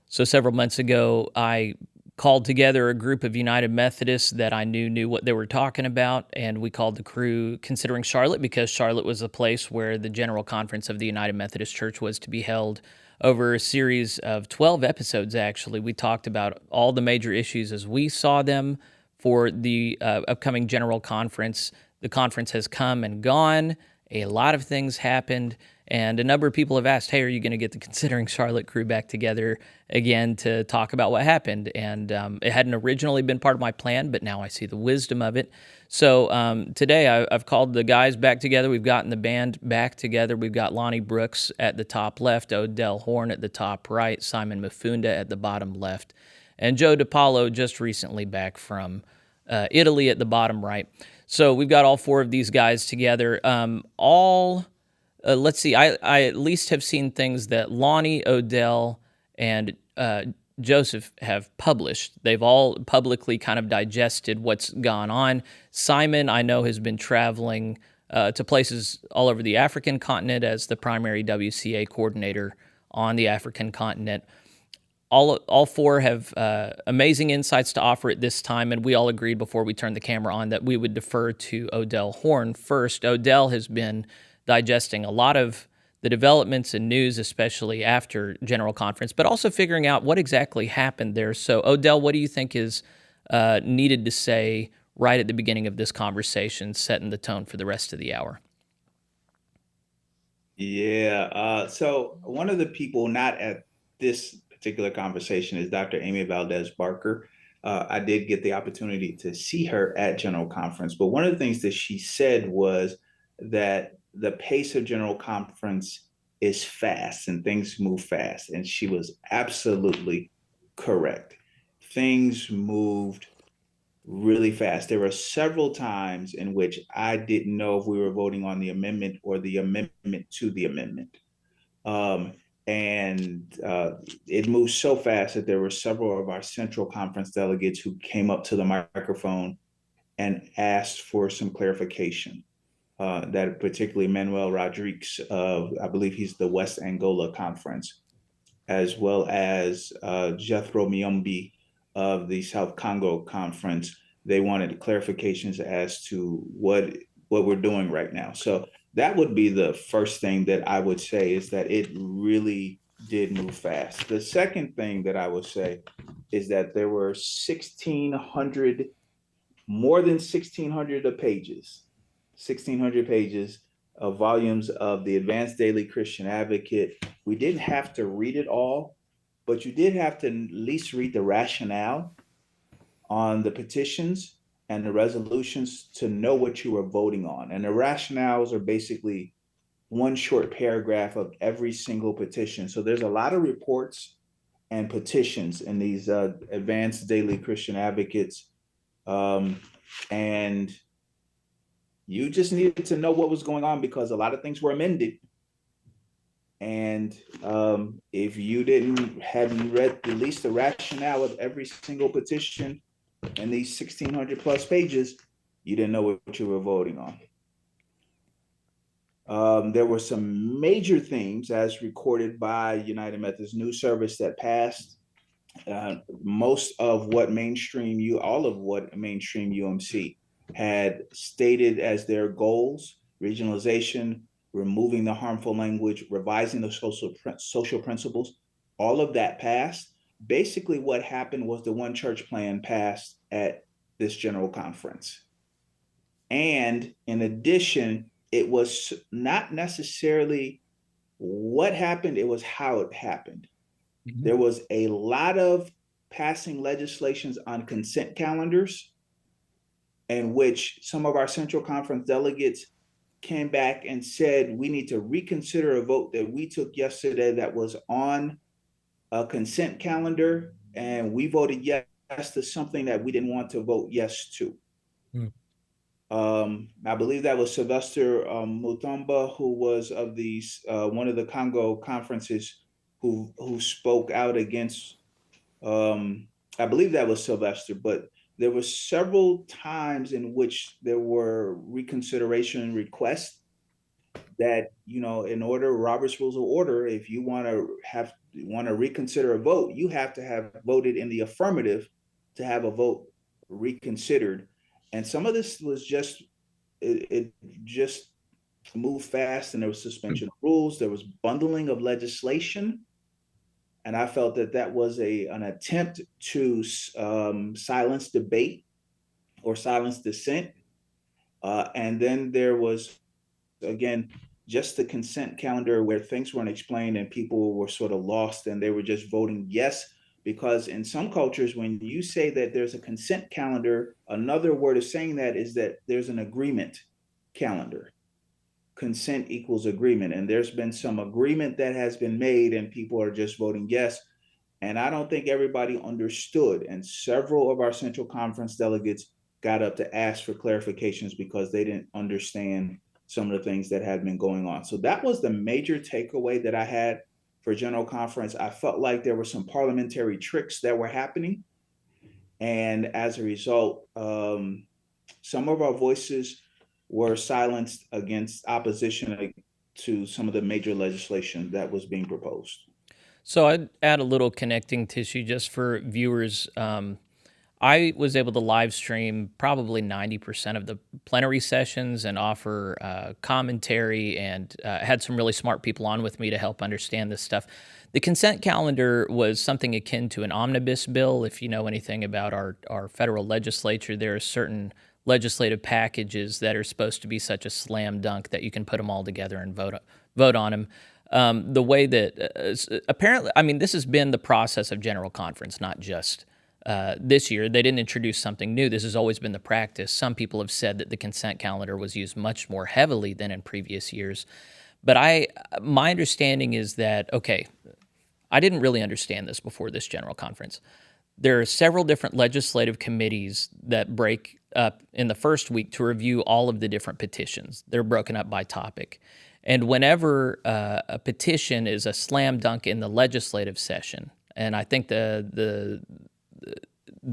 So several months ago, I called together a group of United Methodists that I knew what they were talking about, and we called the crew considering Charlotte because Charlotte was a place where the General Conference of the United Methodist Church was to be held. Over a series of 12 episodes, actually, we talked about all the major issues as we saw them for the upcoming General Conference. The conference has come and gone. A lot of things happened, and a number of people have asked, hey, are you going to get the Considering Charlotte crew back together again to talk about what happened? And it hadn't originally been part of my plan, but now I see the wisdom of it. So today I've called the guys back together. We've gotten the band back together. We've got Lonnie Brooks at the top left, Odell Horn at the top right, Simon Mafunda at the bottom left, and Joe DiPaolo just recently back from Italy at the bottom right. So we've got all four of these guys together. Let's see, I at least have seen things that Lonnie, Odell, and Joseph have published. They've all publicly kind of digested what's gone on. Simon, I know, has been traveling to places all over the African continent as the primary WCA coordinator on the African continent. All four have amazing insights to offer at this time, and we all agreed before we turned the camera on that we would defer to Odell Horn first. Odell has been digesting a lot of the developments and news, especially after General Conference, but also figuring out what exactly happened there. So, Odell, what do you think is needed to say right at the beginning of this conversation, setting the tone for the rest of the hour? Yeah. So one of the people not at this particular conversation is Dr. Amy Valdez Barker. I did get the opportunity to see her at General Conference, but one of the things that she said was that the pace of General Conference is fast and things move fast. And she was absolutely correct. Things moved really fast. There were several times in which I didn't know if we were voting on the amendment or the amendment to the amendment. Um, and it moved so fast that there were several of our central conference delegates who came up to the microphone and asked for some clarification. That particularly Manuel Rodriguez of, I believe he's the West Angola Conference, as well as Jethro Miombi of the South Congo Conference. They wanted clarifications as to what we're doing right now. So that would be the first thing that I would say, is that it really did move fast. The second thing that I would say is that there were 1,600, more than 1,600 pages, 1,600 pages of volumes of the Advanced Daily Christian Advocate. We didn't have to read it all, but you did have to at least read the rationale on the petitions and the resolutions to know what you were voting on. And the rationales are basically one short paragraph of every single petition. So there's a lot of reports and petitions in these Advanced Daily Christian Advocates. And you just needed to know what was going on because a lot of things were amended. And if you hadn't read at least the rationale of every single petition in these 1,600 plus pages, you didn't know what you were voting on. There were some major themes as recorded by United Methodist News Service that passed. Most of what all of what mainstream UMC had stated as their goals: regionalization, removing the harmful language, revising the social principles, all of that passed. Basically, what happened was the One Church plan passed at this General Conference. And in addition, it was not necessarily what happened, it was how it happened. Mm-hmm. There was a lot of passing legislations on consent calendars, in which some of our Central Conference delegates came back and said, we need to reconsider a vote that we took yesterday that was on a consent calendar, and we voted yes to something that we didn't want to vote yes to. I believe that was Sylvester Mutomba, who was of one of the Congo conferences, who spoke out against, I believe that was Sylvester, but there were several times in which there were reconsideration requests that, in order, Robert's Rules of Order, if you want to have want to reconsider a vote, you have to have voted in the affirmative to have a vote reconsidered. And some of this was just, it just moved fast, and there was suspension of rules, there was bundling of legislation. And I felt that that was an attempt to silence debate or silence dissent. And then there was, again, just the consent calendar where things weren't explained and people were sort of lost and they were just voting yes. Because in some cultures, when you say that there's a consent calendar, another word of saying that is that there's an agreement calendar. Consent equals agreement. And there's been some agreement that has been made and people are just voting yes. And I don't think everybody understood. And several of our Central Conference delegates got up to ask for clarifications because they didn't understand some of the things that had been going on. So that was the major takeaway that I had for General Conference. I felt like there were some parliamentary tricks that were happening. And as a result, some of our voices were silenced against opposition to some of the major legislation that was being proposed. So I'd add a little connecting tissue just for viewers. I was able to live stream probably 90% of the plenary sessions and offer commentary, and had some really smart people on with me to help understand this stuff. The consent calendar was something akin to an omnibus bill. If you know anything about our federal legislature, there are certain legislative packages that are supposed to be such a slam dunk that you can put them all together and vote on them. The way that apparently, I mean, this has been the process of General Conference, not just this year. They didn't introduce something new. This has always been the practice. Some people have said that the consent calendar was used much more heavily than in previous years. But my understanding is that, okay, I didn't really understand this before this General Conference. There are several different legislative committees that break up in the first week to review all of the different petitions. They're broken up by topic. And whenever a petition is a slam dunk in the legislative session, and I think there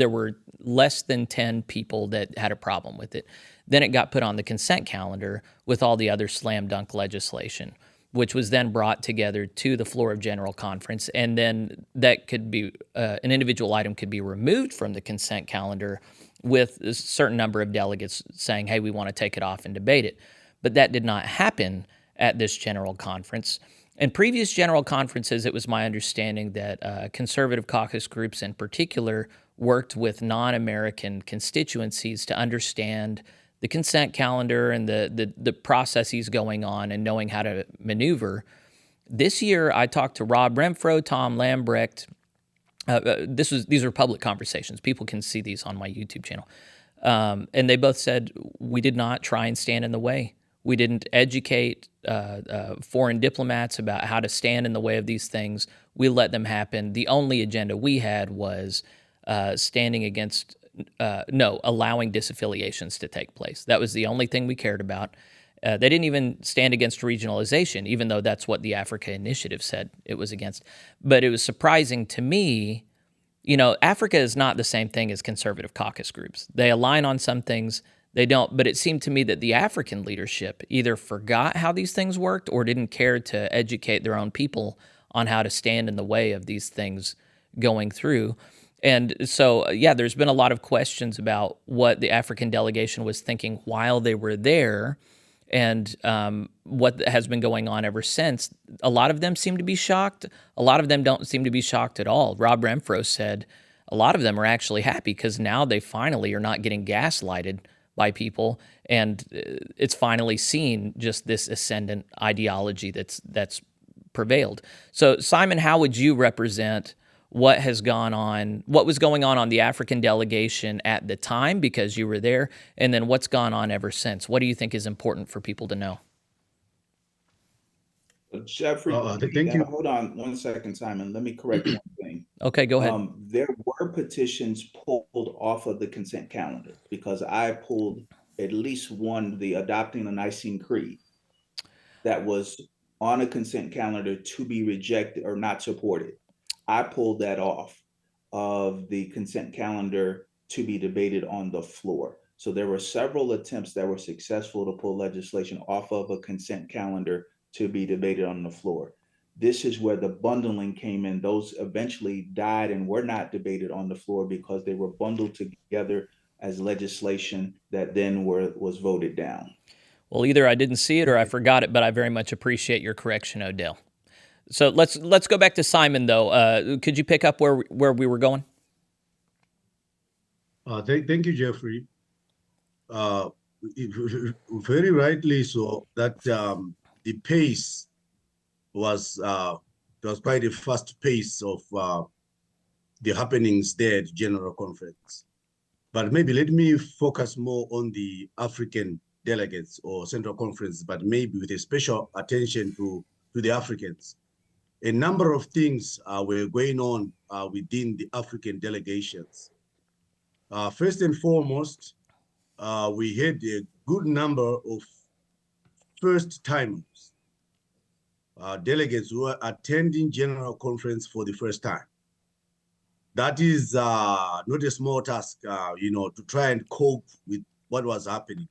were less than 10 people that had a problem with it, then it got put on the consent calendar with all the other slam dunk legislation, which was then brought together to the floor of General Conference. And then that could be, an individual item could be removed from the consent calendar with a certain number of delegates saying, hey, we want to take it off and debate it. But that did not happen at this General Conference. In previous General Conferences, it was my understanding that conservative caucus groups in particular worked with non-American constituencies to understand the consent calendar and the processes going on and knowing how to maneuver. This year, I talked to Rob Renfro, Tom Lambrecht. These are public conversations. People can see these on my YouTube channel. And they both said, we did not try and stand in the way. We didn't educate foreign diplomats about how to stand in the way of these things. We let them happen. The only agenda we had was standing against, allowing disaffiliations to take place. That was the only thing we cared about. They didn't even stand against regionalization, even though that's what the Africa Initiative said it was against. But it was surprising to me, Africa is not the same thing as conservative caucus groups. They align on some things, they don't. But it seemed to me that the African leadership either forgot how these things worked or didn't care to educate their own people on how to stand in the way of these things going through. And so, there's been a lot of questions about what the African delegation was thinking while they were there and what has been going on ever since. A lot of them seem to be shocked. A lot of them don't seem to be shocked at all. Rob Renfro said a lot of them are actually happy because now they finally are not getting gaslighted by people, and it's finally seen just this ascendant ideology that's prevailed. So, Simon, how would you represent what has gone on, what was going on the African delegation at the time because you were there, and then what's gone on ever since? What do you think is important for people to know? Jeffrey, thank you. hold on one second, Simon. Let me correct one thing. Okay, go ahead. There were petitions pulled off of the consent calendar because I pulled at least one, the adopting the Nicene Creed, that was on a consent calendar to be rejected or not supported. I pulled that off of the consent calendar to be debated on the floor. So there were several attempts that were successful to pull legislation off of a consent calendar to be debated on the floor. this is where the bundling came in. Those eventually died and were not debated on the floor because they were bundled together as legislation that then was voted down. Well, either I didn't see it or I forgot it, but I very much appreciate your correction, Odell. So let's go back to Simon, though. Could you pick up where we were going? Thank you, Jeffrey. Very rightly so, that the pace was quite a fast pace of the happenings there at General Conference. But maybe let me focus more on the African delegates or Central Conference, but maybe with a special attention to the Africans. A number of things were going on within the African delegations. First and foremost, we had a good number of first-timers, delegates who were attending General Conference for the first time. That is not a small task, to try and cope with what was happening.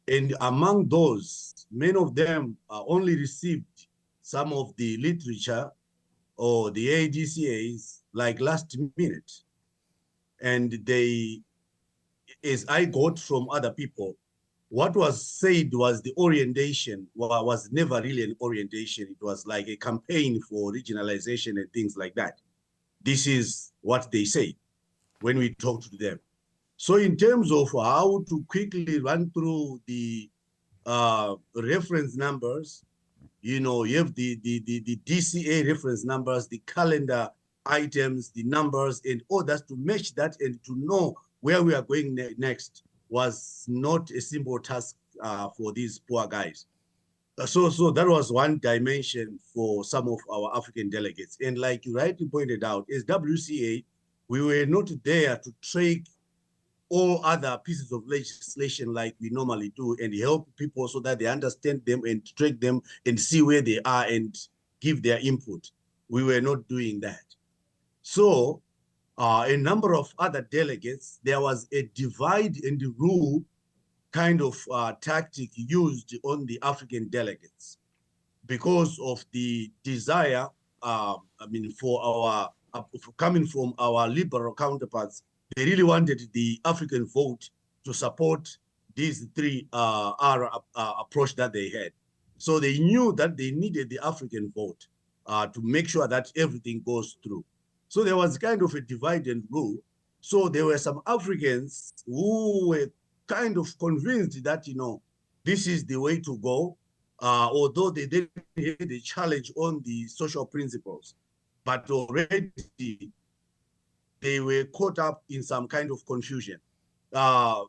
And among those, many of them only received some of the literature or the ADCAs like last minute. And they, as I got from other people, what was said was the orientation was never really an orientation. It was like a campaign for regionalization and things like that. This is what they say when we talk to them. So in terms of how to quickly run through the reference numbers, you have the DCA reference numbers, the calendar items, the numbers, and all that to match that and to know where we are going next was not a simple task for these poor guys. So that was one dimension for some of our African delegates. And like you rightly pointed out, as WCA, we were not there to track all other pieces of legislation like we normally do and help people so that they understand them and track them and see where they are and give their input. We were not doing that. So a number of other delegates, there was a divide and rule kind of tactic used on the African delegates because of the desire, for our, coming from our liberal counterparts. They really wanted the African vote to support these three approach that they had. So they knew that they needed the African vote to make sure that everything goes through. So there was kind of a divide and rule. So there were some Africans who were kind of convinced that, this is the way to go, although they didn't have a challenge on the social principles, but already they were caught up in some kind of confusion. And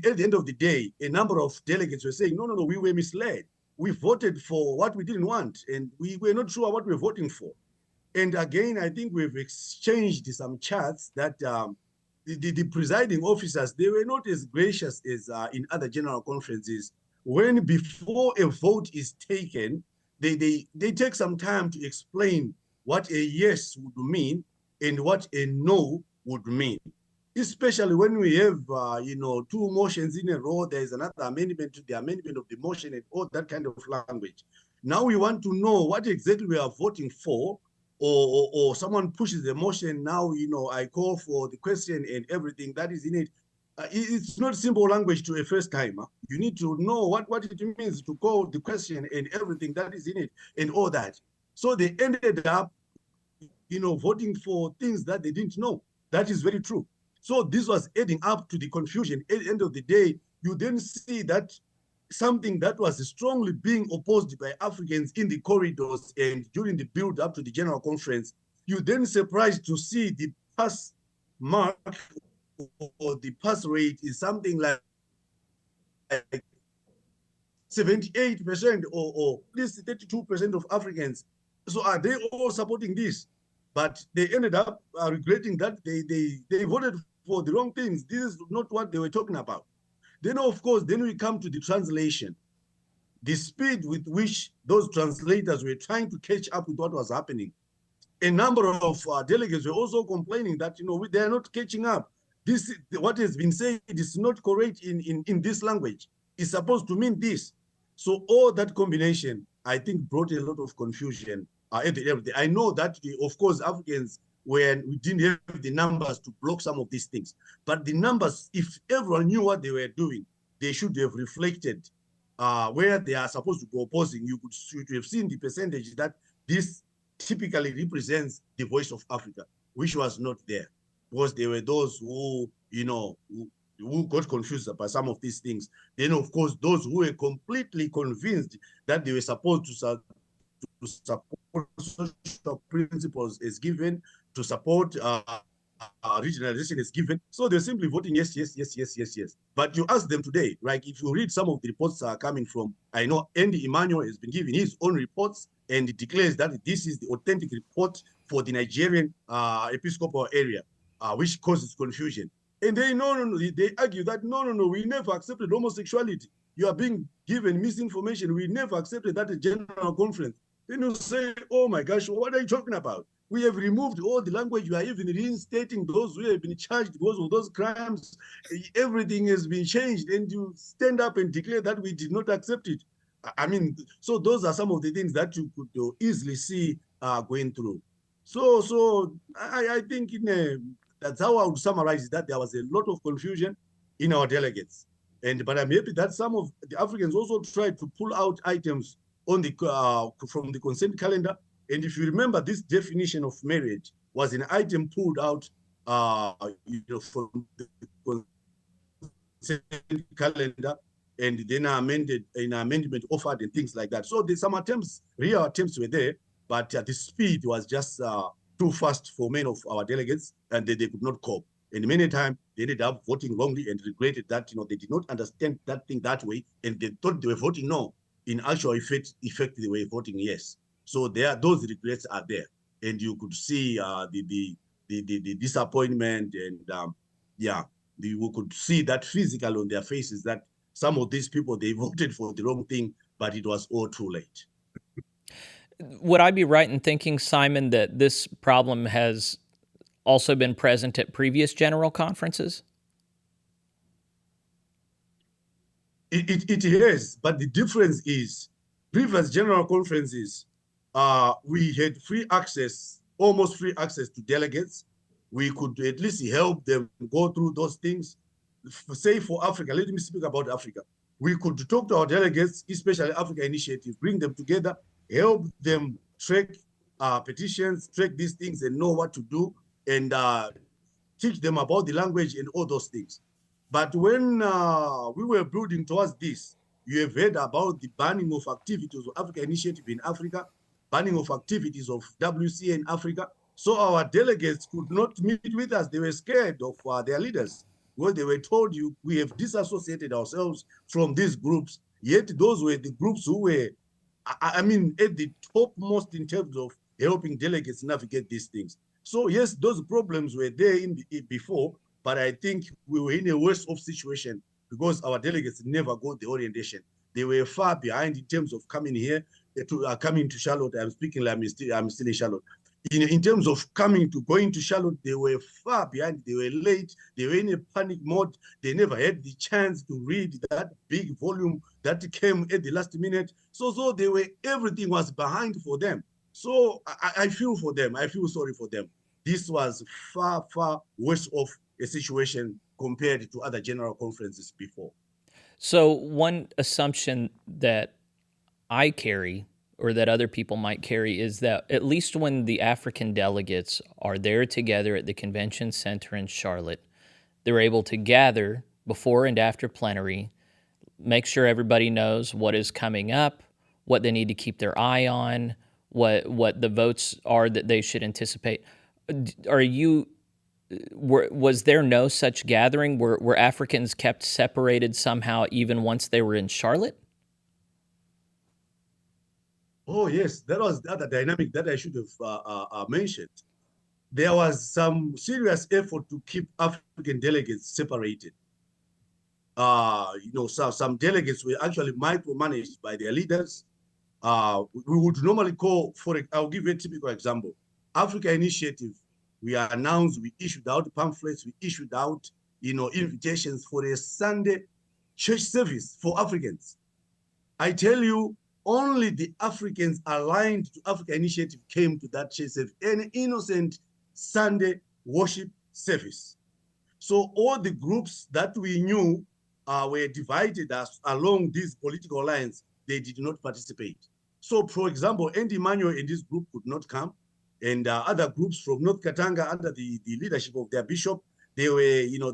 at the end of the day, a number of delegates were saying, no, we were misled. We voted for what we didn't want, and we were not sure what we were voting for. And again, I think we've exchanged some chats that the presiding officers, they were not as gracious as in other general conferences. When before a vote is taken, they take some time to explain what a yes would mean and what a no would mean. Especially when we have, two motions in a row, there's another amendment to the amendment of the motion and all that kind of language. Now we want to know what exactly we are voting for, or someone pushes the motion. Now, I call for the question and everything that is in it. It's not simple language to a first timer. You need to know what it means to call the question and everything that is in it and all that. So they ended up, voting for things that they didn't know. That is very true. So this was adding up to the confusion. At the end of the day, you then see that something that was strongly being opposed by Africans in the corridors and during the build up to the general conference, you then surprised to see the pass mark or the pass rate is something like 78% or at least 32% of Africans. So are they all supporting this? But they ended up regretting that they voted for the wrong things. This is not what they were talking about. Then, of course, we come to the translation. The speed with which those translators were trying to catch up with what was happening. A number of delegates were also complaining that, they are not catching up. This, what has been said is not correct in this language. It's supposed to mean this. So all that combination I think brought a lot of confusion at the end of the day. I know that, of course, Africans, when we didn't have the numbers to block some of these things, but the numbers, if everyone knew what they were doing, they should have reflected where they are supposed to go opposing. You should have seen the percentage that this typically represents the voice of Africa, which was not there, because there were those who, who got confused about some of these things. Then, of course, those who were completely convinced that they were supposed to support social principles is given, to support regionalization is given. So they're simply voting yes, yes, yes, yes, yes, yes. But you ask them today, like if you read some of the reports are coming from, I know Andy Emmanuel has been giving his own reports and he declares that this is the authentic report for the Nigerian Episcopal area, which causes confusion. And they they argue that no, we never accepted homosexuality. You are being given misinformation. We never accepted that at general conference. Then you say, oh my gosh, what are you talking about? We have removed all the language. You are even reinstating those who have been charged because of those crimes. Everything has been changed, and you stand up and declare that we did not accept it. I mean, so those are some of the things that you could easily see going through. So I think that's how I would summarize it, that there was a lot of confusion in our delegates. But I'm happy that some of the Africans also tried to pull out items on the from the consent calendar. And if you remember, this definition of marriage was an item pulled out from the consent calendar, and then amended in amendment offered and things like that. So there's some attempts, real attempts were there, but the speed was just too fast for many of our delegates, and they could not cope. And many times they ended up voting wrongly and regretted that they did not understand that thing that way, and they thought they were voting no. In actual effect they were voting yes. So those regrets are there, and you could see the disappointment, and you could see that physical on their faces that some of these people, they voted for the wrong thing, but it was all too late. Would I be right in thinking, Simon, that this problem has also been present at previous general conferences? It is, but the difference is previous general conferences, we had free access, almost free access to delegates. We could at least help them go through those things. Say for Africa, let me speak about Africa. We could talk to our delegates, especially Africa Initiative, bring them together, help them track petitions, track these things and know what to do, and teach them about the language and all those things. But when we were building towards this, you have heard about the banning of activities of Africa Initiative in Africa, banning of activities of WCA in Africa. So our delegates could not meet with us. They were scared of their leaders. Well, they were told we have disassociated ourselves from these groups, yet those were the groups who were, at the topmost in terms of helping delegates navigate these things. So yes, those problems were there before, but I think we were in a worse off situation because our delegates never got the orientation. They were far behind in terms of coming here, coming to Charlotte. I'm speaking like I'm still in Charlotte. In terms of going to Charlotte, they were far behind. They were late. They were in a panic mode. They never had the chance to read that big volume that came at the last minute. So everything was behind for them. So I feel for them. I feel sorry for them. This was far, far worse off a situation compared to other general conferences before. So one assumption that I carry, or that other people might carry, is that at least when the African delegates are there together at the convention center in Charlotte, they're able to gather before and after plenary, make sure everybody knows what is coming up, what they need to keep their eye on, what the votes are that they should anticipate. Was there no such gathering? Were Africans kept separated somehow even once they were in Charlotte? Oh, yes, that was the other dynamic that I should have mentioned. There was some serious effort to keep African delegates separated. Some delegates were actually micromanaged by their leaders. We would normally call I'll give you a typical example. Africa Initiative, we announced, we issued out pamphlets, we issued out, invitations for a Sunday church service for Africans. I tell you, only the Africans aligned to Africa Initiative came to that church service, an innocent Sunday worship service. So all the groups that we knew were divided along these political lines. They did not participate. So, for example, Andy Manuel and this group could not come, and other groups from North Katanga under the leadership of their bishop, they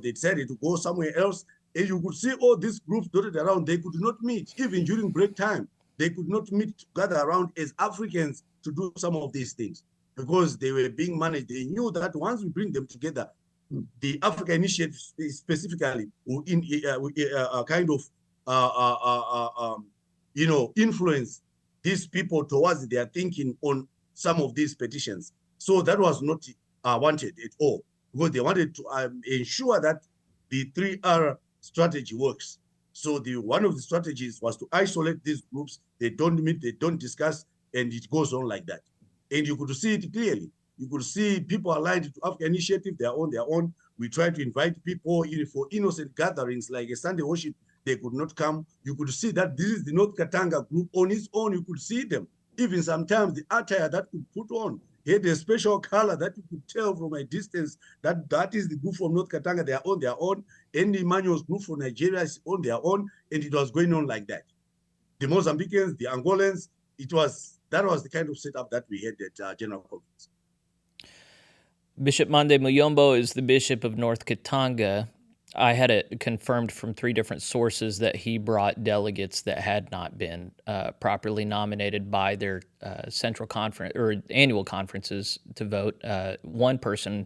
decided to go somewhere else. And you could see all these groups dotted around. They could not meet, even during break time. They could not meet together around as Africans to do some of these things because they were being managed. They knew that once we bring them together, the Africa Initiative specifically will kind of influence these people towards their thinking on some of these petitions. So that was not wanted at all, because they wanted to ensure that the 3R strategy works. So one of the strategies was to isolate these groups. They don't meet, they don't discuss, and it goes on like that. And you could see it clearly. You could see people aligned to Africa Initiative, they're on their own. We try to invite people for innocent gatherings like a Sunday worship. They could not come. You could see that this is the North Katanga group on its own. You could see them. Even sometimes the attire that could put on had a special color that you could tell from a distance that is the group from North Katanga. They are on their own. And Emmanuel's group from Nigeria is on their own. And it was going on like that. The Mozambicans, the Angolans, that was the kind of setup that we had at General Conference. Bishop Mande Muyombo is the Bishop of North Katanga. I had it confirmed from 3 different sources that he brought delegates that had not been properly nominated by their central conference or annual conferences to vote. One person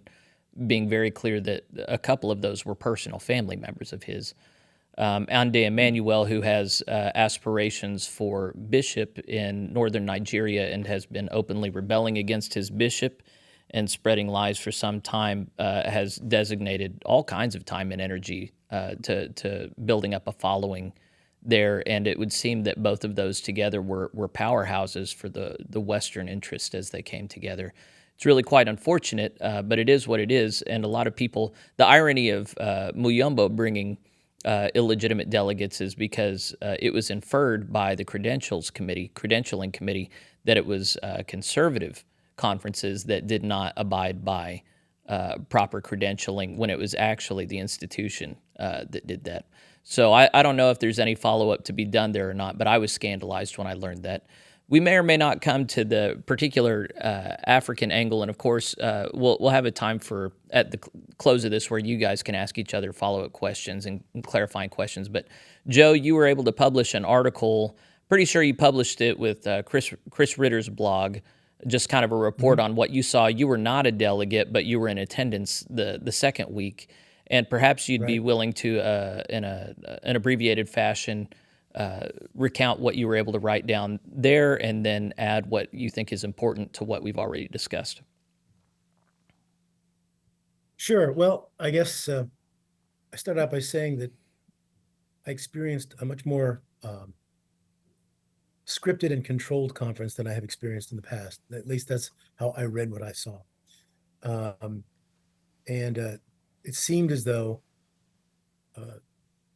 being very clear that a couple of those were personal family members of his. Ande Emmanuel, who has aspirations for bishop in northern Nigeria and has been openly rebelling against his bishop and spreading lies for some time, has designated all kinds of time and energy to building up a following there. And it would seem that both of those together were powerhouses for the Western interest as they came together. It's really quite unfortunate, but it is what it is. And a lot of people, the irony of Muyombo bringing illegitimate delegates is because it was inferred by the credentialing committee, that it was conservative conferences that did not abide by proper credentialing, when it was actually the institution that did that. So I don't know if there's any follow-up to be done there or not, but I was scandalized when I learned that. We may or may not come to the particular African angle, and of course, we'll have a time for, at the close of this, where you guys can ask each other follow-up questions and clarifying questions. But Joe, you were able to publish an article, pretty sure you published it with Chris Ritter's blog, just kind of a report on what you saw. You were not a delegate, but you were in attendance the second week, and perhaps you'd be willing to, in an abbreviated fashion, recount what you were able to write down there, and then add what you think is important to what we've already discussed. Sure. Well, I guess I started out by saying that I experienced a much more scripted and controlled conference than I have experienced in the past. At least that's how I read what I saw. And it seemed as though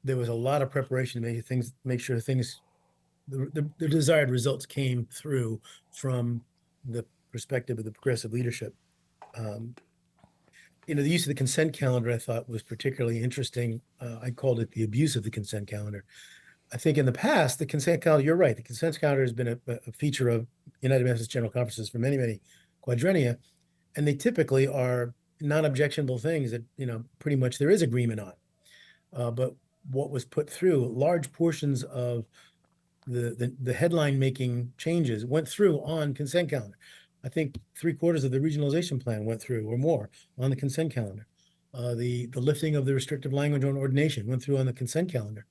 there was a lot of preparation to make sure the desired results came through from the perspective of the progressive leadership. The use of the consent calendar I thought was particularly interesting. I called it the abuse of the consent calendar. I think in the past, the consent calendar, you're right, the consent calendar has been a feature of United Methodist General Conferences for many, many quadrennia, and they typically are non-objectionable things that, pretty much there is agreement on. But what was put through, large portions of the headline-making changes went through on consent calendar. I think 3/4 of the regionalization plan went through or more on the consent calendar. The lifting of the restrictive language on ordination went through on the consent calendar.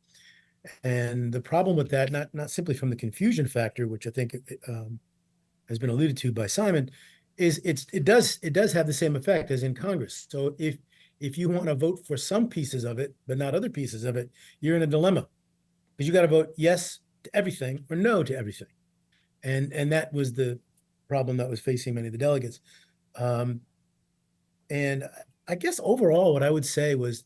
And the problem with that, not simply from the confusion factor, which I think has been alluded to by Simon, is it does have the same effect as in Congress. So if you want to vote for some pieces of it, but not other pieces of it, you're in a dilemma, because you got to vote yes to everything or no to everything. And that was the problem that was facing many of the delegates. And I guess overall, what I would say was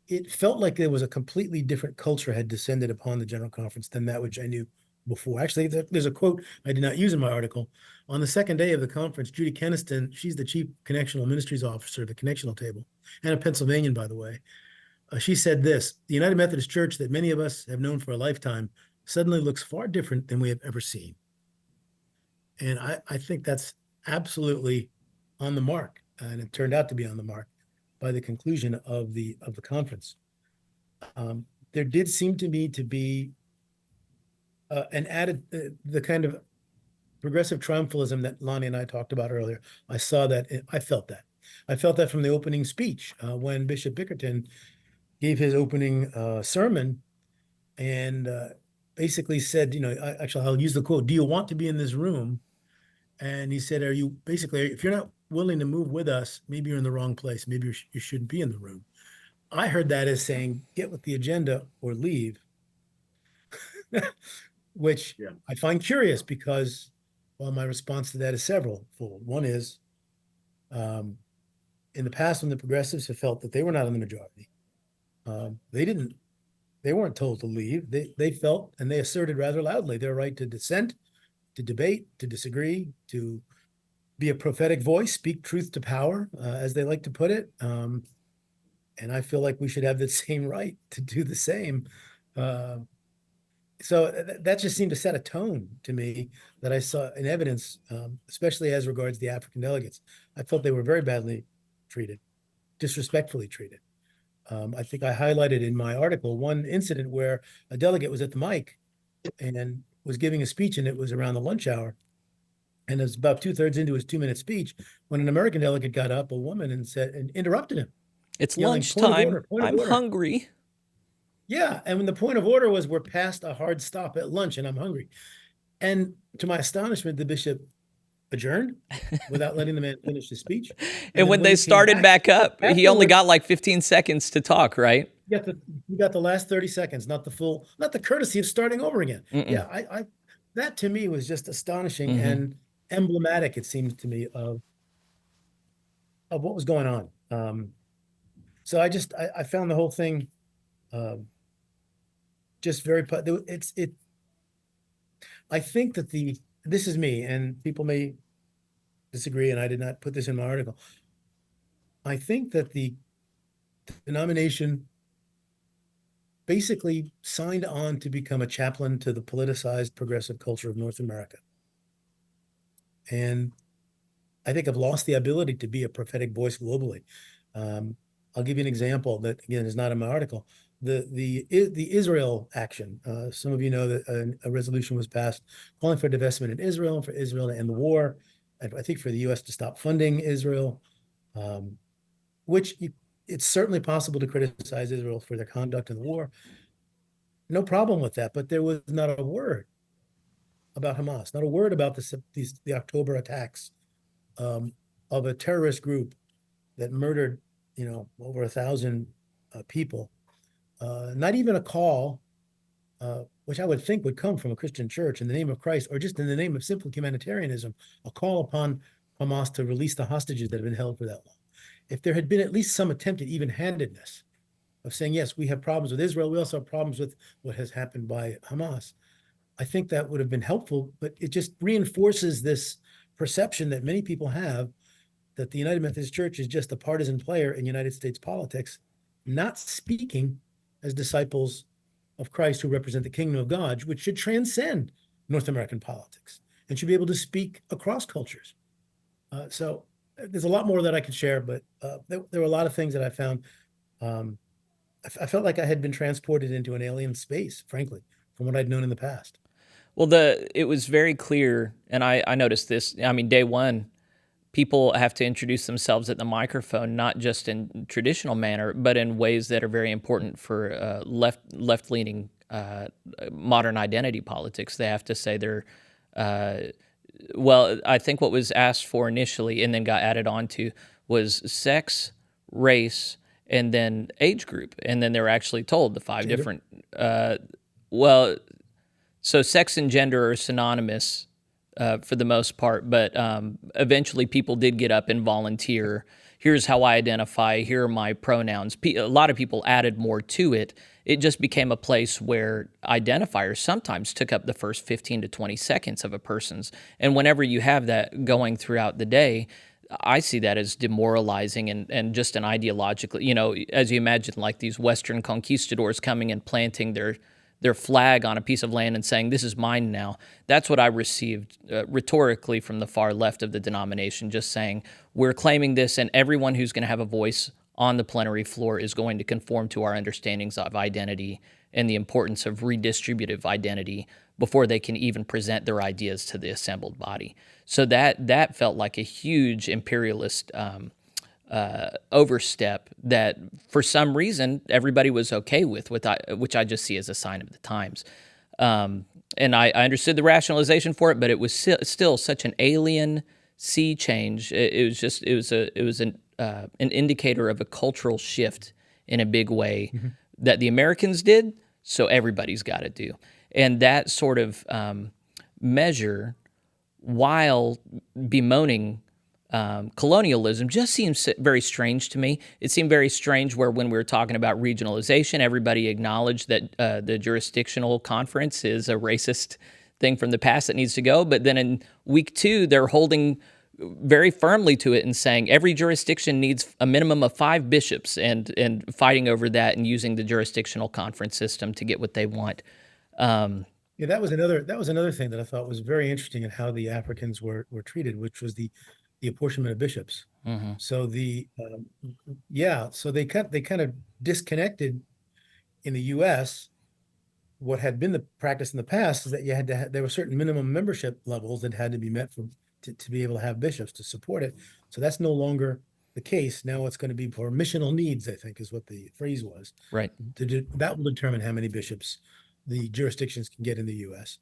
it felt like there was a completely different culture had descended upon the General Conference than that which I knew before. Actually, there's a quote I did not use in my article. On the second day of the conference, Judy Keniston, she's the Chief Connectional Ministries Officer of the Connectional Table, and a Pennsylvanian, by the way. She said this: the United Methodist Church that many of us have known for a lifetime suddenly looks far different than we have ever seen. And I think that's absolutely on the mark. And it turned out to be on the mark by the conclusion of the conference. There did seem to me to be an added, the kind of progressive triumphalism that Lonnie and I talked about earlier. I saw that, I felt that. I felt that from the opening speech when Bishop Bickerton gave his opening sermon and basically said, you know, actually, I'll use the quote, "Do you want to be in this room?" And he said, if you're not willing to move with us, maybe you're in the wrong place. Maybe you shouldn't be in the room. I heard that as saying, get with the agenda or leave, which I find curious because, well, my response to that is several-fold. One is, in the past, when the progressives have felt that they were not in the majority, they weren't told to leave. They felt, and they asserted rather loudly, their right to dissent, to debate, to disagree, to be a prophetic voice, speak truth to power, as they like to put it. And I feel like we should have the same right to do the same. So that just seemed to set a tone to me that I saw in evidence, especially as regards the African delegates. I felt they were very badly treated, disrespectfully treated. I think I highlighted in my article one incident where a delegate was at the mic and was giving a speech, and it was around the lunch hour. And it was about 2/3 into his 2-minute speech when an American delegate got up, a woman, and interrupted him. It's yelling, lunchtime. Point of I'm order. hungry. Yeah, and when the point of order was, we're past a hard stop at lunch and I'm hungry. And to my astonishment, the bishop adjourned without letting the man finish his speech. And when they started back up, he only got like 15 seconds to talk, right? You got the last 30 seconds, not the courtesy of starting over again. Yeah, I that to me was just astonishing and emblematic, it seems to me, of what was going on. So I found the whole thing just very, I think that this is me, and people may disagree, and I did not put this in my article. I think that the denomination basically signed on to become a chaplain to the politicized progressive culture of North America. And I think I've lost the ability to be a prophetic voice globally. I'll give you an example that, again, is not in my article. The Israel action. Some of you know that a resolution was passed calling for divestment in Israel, and for Israel to end the war, and I think for the U.S. to stop funding Israel, which it's certainly possible to criticize Israel for their conduct in the war. No problem with that, but there was not a word about Hamas, not a word about the October attacks of a terrorist group that murdered, over 1,000 people. Not even a call, which I would think would come from a Christian church in the name of Christ, or just in the name of simple humanitarianism, a call upon Hamas to release the hostages that have been held for that long. If there had been at least some attempt at even-handedness of saying, yes, we have problems with Israel, we also have problems with what has happened by Hamas, I think that would have been helpful, but it just reinforces this perception that many people have that the United Methodist Church is just a partisan player in United States politics, not speaking as disciples of Christ who represent the kingdom of God, which should transcend North American politics and should be able to speak across cultures. So there's a lot more that I could share, but there were a lot of things that I found. I felt like I had been transported into an alien space, frankly, from what I'd known in the past. Well, it was very clear, and I noticed this. I mean, day one, people have to introduce themselves at the microphone, not just in traditional manner, but in ways that are very important for left-leaning modern identity politics. They have to say they're, I think what was asked for initially and then got added on to was sex, race, and then age group. And then they were actually told the 5 Gender. different, so sex and gender are synonymous for the most part, but eventually people did get up and volunteer here's how I identify, here are my pronouns. A lot of people added more to it. It just became a place where identifiers sometimes took up the first 15 to 20 seconds of a person's. And whenever you have that going throughout the day, I see that as demoralizing and just an ideologically, as you imagine, like these Western conquistadors coming and planting their flag on a piece of land and saying, this is mine now. That's what I received rhetorically from the far left of the denomination, just saying, we're claiming this, and everyone who's going to have a voice on the plenary floor is going to conform to our understandings of identity and the importance of redistributive identity before they can even present their ideas to the assembled body. So that felt like a huge imperialist overstep that for some reason everybody was okay with, which I just see as a sign of the times. And I understood the rationalization for it, but it was still such an alien sea change. It was an indicator of a cultural shift in a big way that the Americans did, so everybody's got to do. And that sort of measure, while bemoaning colonialism, just seems very strange to me. It seemed very strange where when we were talking about regionalization, everybody acknowledged that the jurisdictional conference is a racist thing from the past that needs to go. But then in week 2, they're holding very firmly to it and saying every jurisdiction needs a minimum of 5 bishops and fighting over that and using the jurisdictional conference system to get what they want. Yeah, that was another thing that I thought was very interesting in how the Africans were treated, which was the apportionment of bishops. Mm-hmm. So so they kind of disconnected in the U.S. What had been the practice in the past is that there were certain minimum membership levels that had to be met to be able to have bishops to support it. So that's no longer the case. Now it's going to be for missional needs, I think is what the phrase was. Right. That will determine how many bishops the jurisdictions can get in the U.S.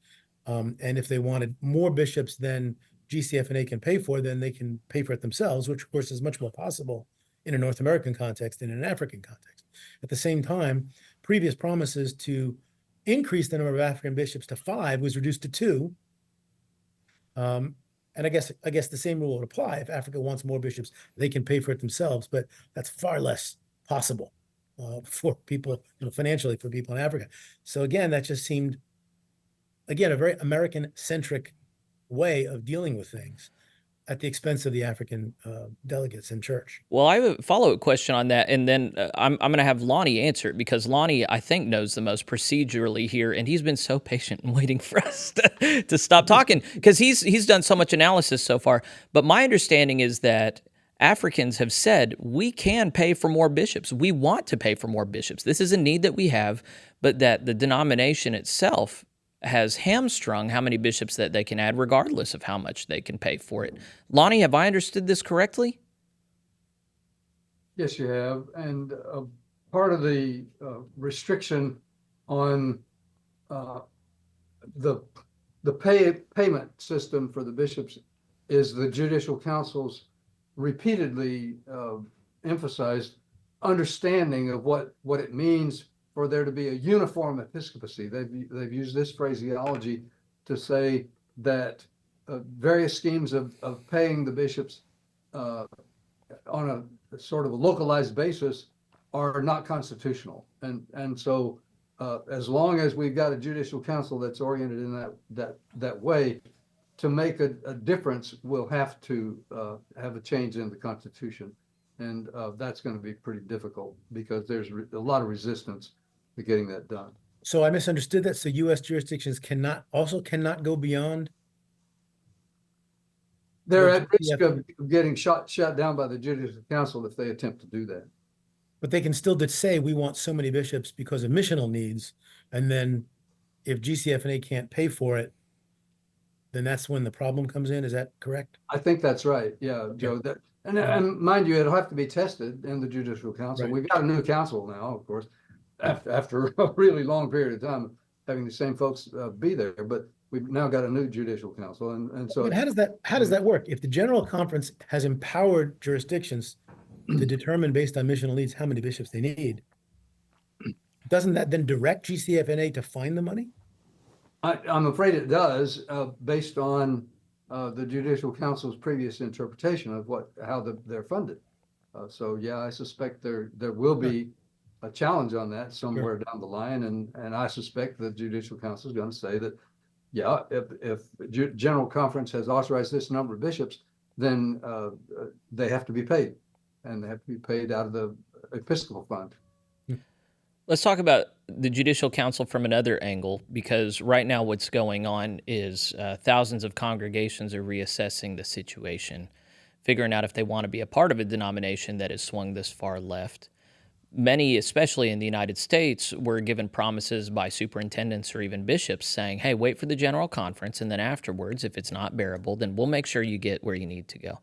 And if they wanted more bishops than GCF&A can pay for, then they can pay for it themselves, which of course is much more possible in a North American context than in an African context. At the same time, previous promises to increase the number of African bishops to 5 was reduced to 2. And I guess the same rule would apply. If Africa wants more bishops, they can pay for it themselves, but that's far less possible for people, financially for people in Africa. So again, that just seemed, a very American-centric way of dealing with things at the expense of the African delegates in church. Well, I have a follow-up question on that, and then I'm going to have Lonnie answer it, because Lonnie, I think, knows the most procedurally here, and he's been so patient and waiting for us to stop talking, because he's done so much analysis so far. But my understanding is that Africans have said, we can pay for more bishops. We want to pay for more bishops. This is a need that we have, but that the denomination itself has hamstrung how many bishops that they can add, regardless of how much they can pay for it. Lonnie, have I understood this correctly? Yes, you have. And part of the restriction on the payment system for the bishops is the Judicial Council's repeatedly emphasized understanding of what it means for there to be a uniform episcopacy. They've used this phraseology to say that various schemes of paying the bishops on a sort of a localized basis are not constitutional. And so as long as we've got a judicial council that's oriented in that way, to make a difference, we'll have to have a change in the Constitution. And that's going to be pretty difficult because there's a lot of resistance to getting that done. So I misunderstood that. So U.S. jurisdictions cannot go beyond. They're at risk of getting shut down by the Judicial Council if they attempt to do that. But they can still say we want so many bishops because of missional needs, and then if GCF&A can't pay for it, then that's when the problem comes in. Is that correct? I think that's right. Yeah, Joe. And mind you, it'll have to be tested in the Judicial Council. Right. We've got a new council now, of course, after a really long period of time having the same folks be there. But we've now got a new Judicial Council, and so. But how does that work? If the General Conference has empowered jurisdictions to determine based on missional needs how many bishops they need, doesn't that then direct GCF&A to find the money? I'm afraid it does, based on the Judicial Council's previous interpretation of how they're funded. So yeah, I suspect there will be a challenge on that somewhere Sure. down the line, and I suspect the Judicial Council is going to say that, yeah, if General Conference has authorized this number of bishops, then they have to be paid, and they have to be paid out of the Episcopal fund. Let's talk about the Judicial Council from another angle, because right now what's going on is thousands of congregations are reassessing the situation, figuring out if they want to be a part of a denomination that has swung this far left. Many, especially in the United States, were given promises by superintendents or even bishops saying, hey, wait for the General Conference, and then afterwards, if it's not bearable, then we'll make sure you get where you need to go.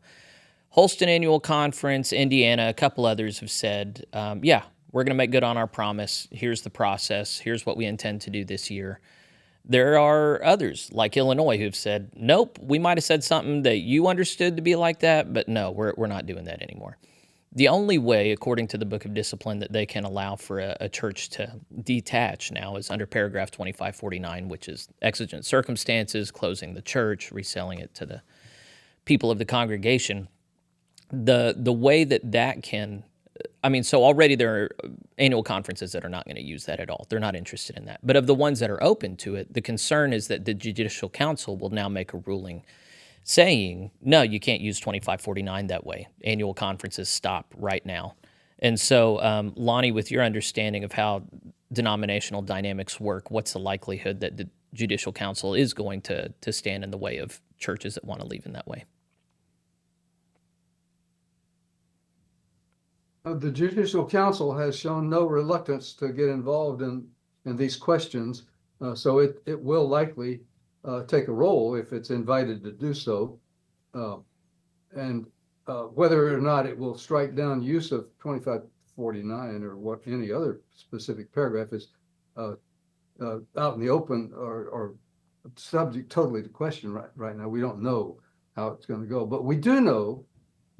Holston Annual Conference, Indiana, a couple others have said, yeah, we're going to make good on our promise. Here's the process. Here's what we intend to do this year. There are others, like Illinois, who've said, nope, we might have said something that you understood to be like that, but no, we're not doing that anymore. The only way, according to the Book of Discipline, that they can allow for a church to detach now is under paragraph 2549, which is exigent circumstances, closing the church, reselling it to the people of the congregation. The way that can, I mean, so already there are annual conferences that are not going to use that at all. They're not interested in that. But of the ones that are open to it, the concern is that the Judicial Council will now make a ruling saying, no, you can't use 2549 that way. Annual conferences stop right now. And so, Lonnie, with your understanding of how denominational dynamics work, what's the likelihood that the Judicial Council is going to stand in the way of churches that want to leave in that way? The Judicial Council has shown no reluctance to get involved in these questions, so it will likely take a role if it's invited to do so. And whether or not it will strike down use of 2549 or what any other specific paragraph is out in the open or subject totally to question right now. We don't know how it's going to go, but we do know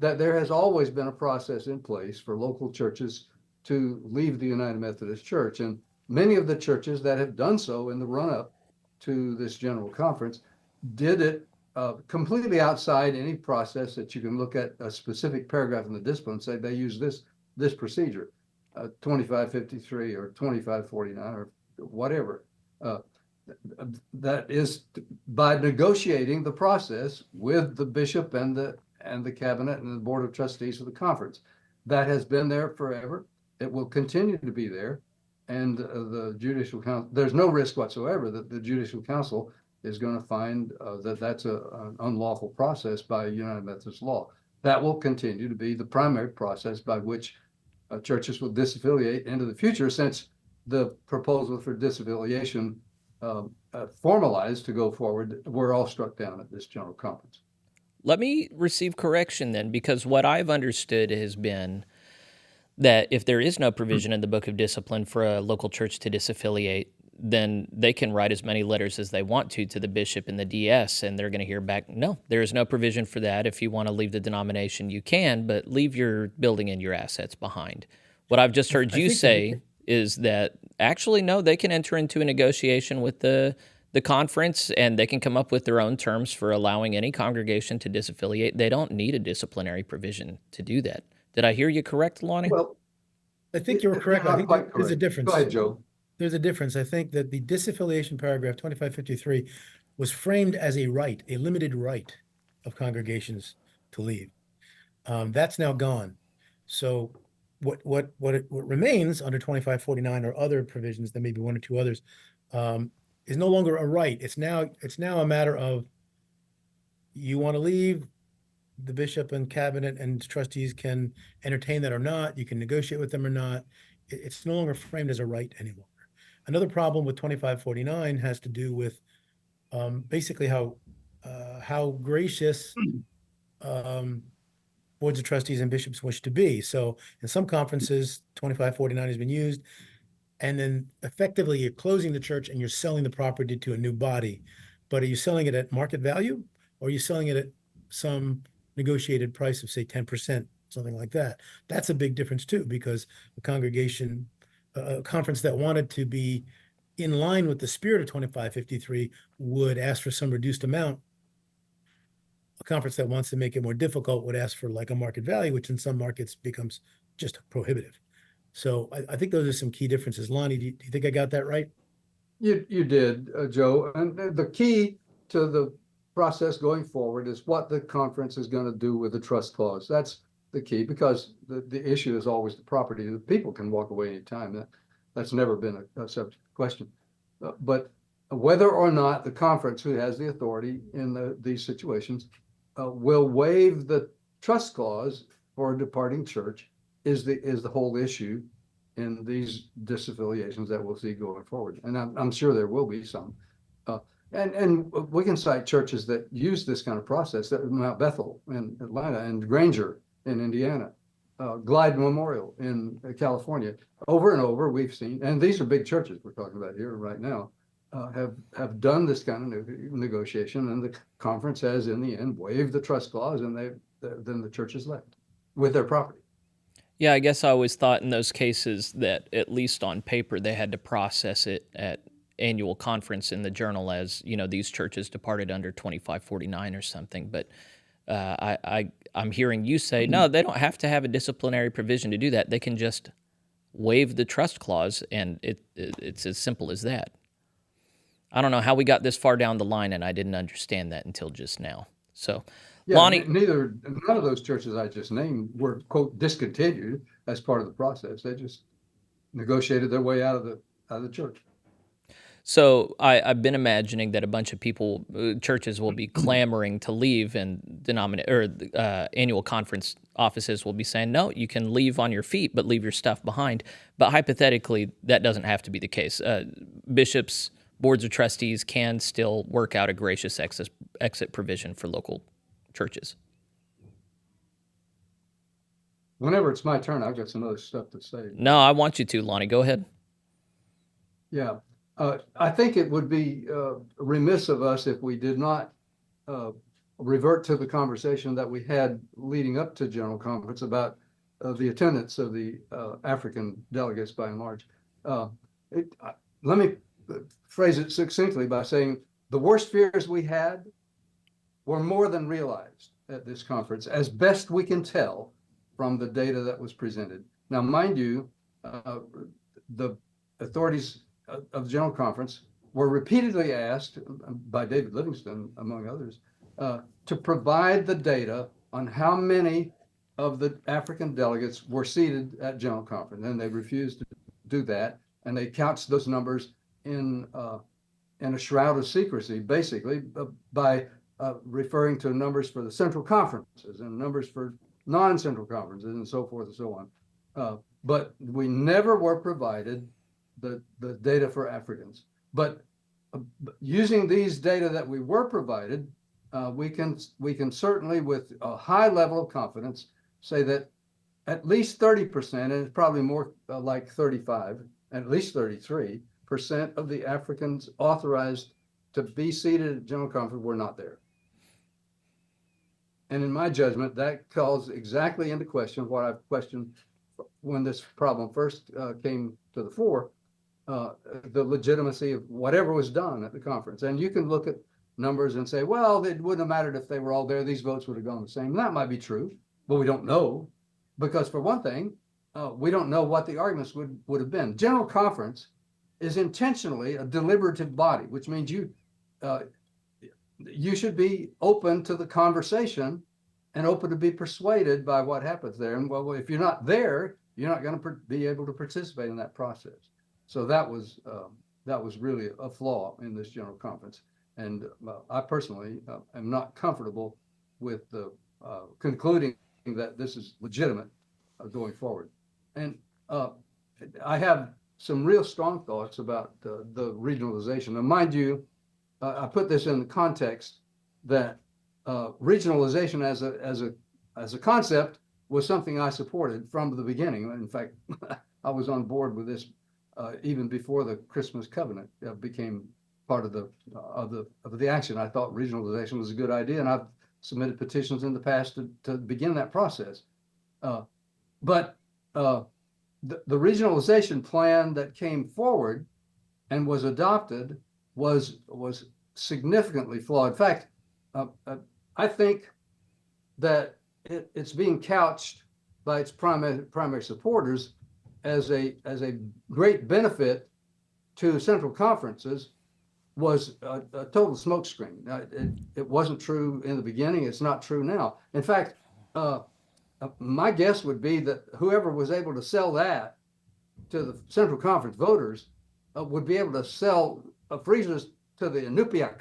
that there has always been a process in place for local churches to leave the United Methodist Church. And many of the churches that have done so in the run-up to this General Conference did it completely outside any process that you can look at a specific paragraph in the discipline and say they use this procedure, 2553 or 2549 or whatever. That is by negotiating the process with the bishop and the cabinet and the board of trustees of the conference. That has been there forever. It will continue to be there. And the Judicial Council, there's no risk whatsoever that the Judicial Council is going to find that that's an unlawful process by United Methodist law. That will continue to be the primary process by which churches will disaffiliate into the future, since the proposal for disaffiliation formalized to go forward were all struck down at this General Conference. Let me receive correction then, because what I've understood has been that if there is no provision in the Book of Discipline for a local church to disaffiliate, then they can write as many letters as they want to the bishop and the DS, and they're going to hear back, no, there is no provision for that. If you want to leave the denomination, you can, but leave your building and your assets behind. What I've just heard you say is that actually, no, they can enter into a negotiation with the conference, and they can come up with their own terms for allowing any congregation to disaffiliate. They don't need a disciplinary provision to do that. Did I hear you correct, Lonnie? Well, I think you were correct. I think there's a difference. Go ahead, Joe. There's a difference. I think that the disaffiliation paragraph 2553 was framed as a right, a limited right of congregations to leave. That's now gone. So what remains under 2549 or other provisions, there may be one or two others, is no longer a right. It's now a matter of, you want to leave, the bishop and cabinet and trustees can entertain that or not. You can negotiate with them or not. It's no longer framed as a right any longer. Another problem with 2549 has to do with basically how gracious boards of trustees and bishops wish to be. So in some conferences, 2549 has been used, and then effectively you're closing the church and you're selling the property to a new body. But are you selling it at market value, or are you selling it at some negotiated price of, say, 10%, something like that? That's a big difference too, because a congregation, a conference that wanted to be in line with the spirit of 2553 would ask for some reduced amount A conference that wants to make it more difficult would ask for like a market value, which in some markets becomes just prohibitive. So I think those are some key differences. Lonnie, do you think I got that right? You did, Joe. And the key to the process going forward is what the conference is going to do with the trust clause. That's the key, because the issue is always the property. The people can walk away anytime. That's never been a subject question. But whether or not the conference, who has the authority in these situations, will waive the trust clause for a departing church is the whole issue in these disaffiliations that we'll see going forward. And I'm sure there will be some. And we can cite churches that use this kind of process, that Mount Bethel in Atlanta, and Granger in Indiana, Glide Memorial in California. Over and over we've seen, and these are big churches we're talking about here right now, have done this kind of negotiation, and the conference has in the end waived the trust clause, and then the church is left with their property. Yeah, I guess I always thought in those cases that at least on paper they had to process it at annual conference in the journal as, these churches departed under 2549 or something. But I'm hearing you say, no, they don't have to have a disciplinary provision to do that. They can just waive the trust clause, and it's as simple as that. I don't know how we got this far down the line, and I didn't understand that until just now. So, yeah, Lonnie, none of those churches I just named were, quote, discontinued as part of the process. They just negotiated their way out of the church. So I've been imagining that a bunch of people, churches will be clamoring to leave, and annual conference offices will be saying, no, you can leave on your feet, but leave your stuff behind. But hypothetically, that doesn't have to be the case. Bishops, boards of trustees can still work out a gracious exit provision for local churches. Whenever it's my turn, I've got some other stuff to say. No, I want you to, Lonnie. Go ahead. Yeah. I think it would be remiss of us if we did not revert to the conversation that we had leading up to General Conference about the attendance of the African delegates by and large. Let me phrase it succinctly by saying the worst fears we had were more than realized at this conference, as best we can tell from the data that was presented. Now, mind you, the authorities of the General Conference were repeatedly asked by David Livingston, among others, to provide the data on how many of the African delegates were seated at General Conference, and they refused to do that, and they couched those numbers in a shroud of secrecy, basically, by referring to numbers for the central conferences and numbers for non-central conferences and so forth and so on. But we never were provided the data for Africans. But using these data that we were provided, we can certainly, with a high level of confidence, say that at least 30%, and it's probably more like 35, at least 33% of the Africans authorized to be seated at General Conference were not there. And in my judgment, that calls exactly into question what I've questioned when this problem first came to the fore, the legitimacy of whatever was done at the conference. And you can look at numbers and say, well, it wouldn't have mattered if they were all there. These votes would have gone the same. And that might be true, but we don't know. Because for one thing, we don't know what the arguments would have been. General Conference is intentionally a deliberative body, which means you should be open to the conversation and open to be persuaded by what happens there. And well, if you're not there, you're not going to be able to participate in that process. So that was really a flaw in this General Conference. And I personally am not comfortable with concluding that this is legitimate going forward. And I have some real strong thoughts about the regionalization. And mind you, I put this in the context that regionalization as a concept was something I supported from the beginning. In fact, I was on board with this even before the Christmas Covenant became part of the action. I thought regionalization was a good idea, and I've submitted petitions in the past to begin that process. But the regionalization plan that came forward and was adopted was significantly flawed. In fact, I think that it's being couched by its primary supporters as a great benefit to central conferences was a total smokescreen. It wasn't true in the beginning. It's not true now. In fact, my guess would be that whoever was able to sell that to the Central Conference voters would be able to sell freezers to the Inupiaq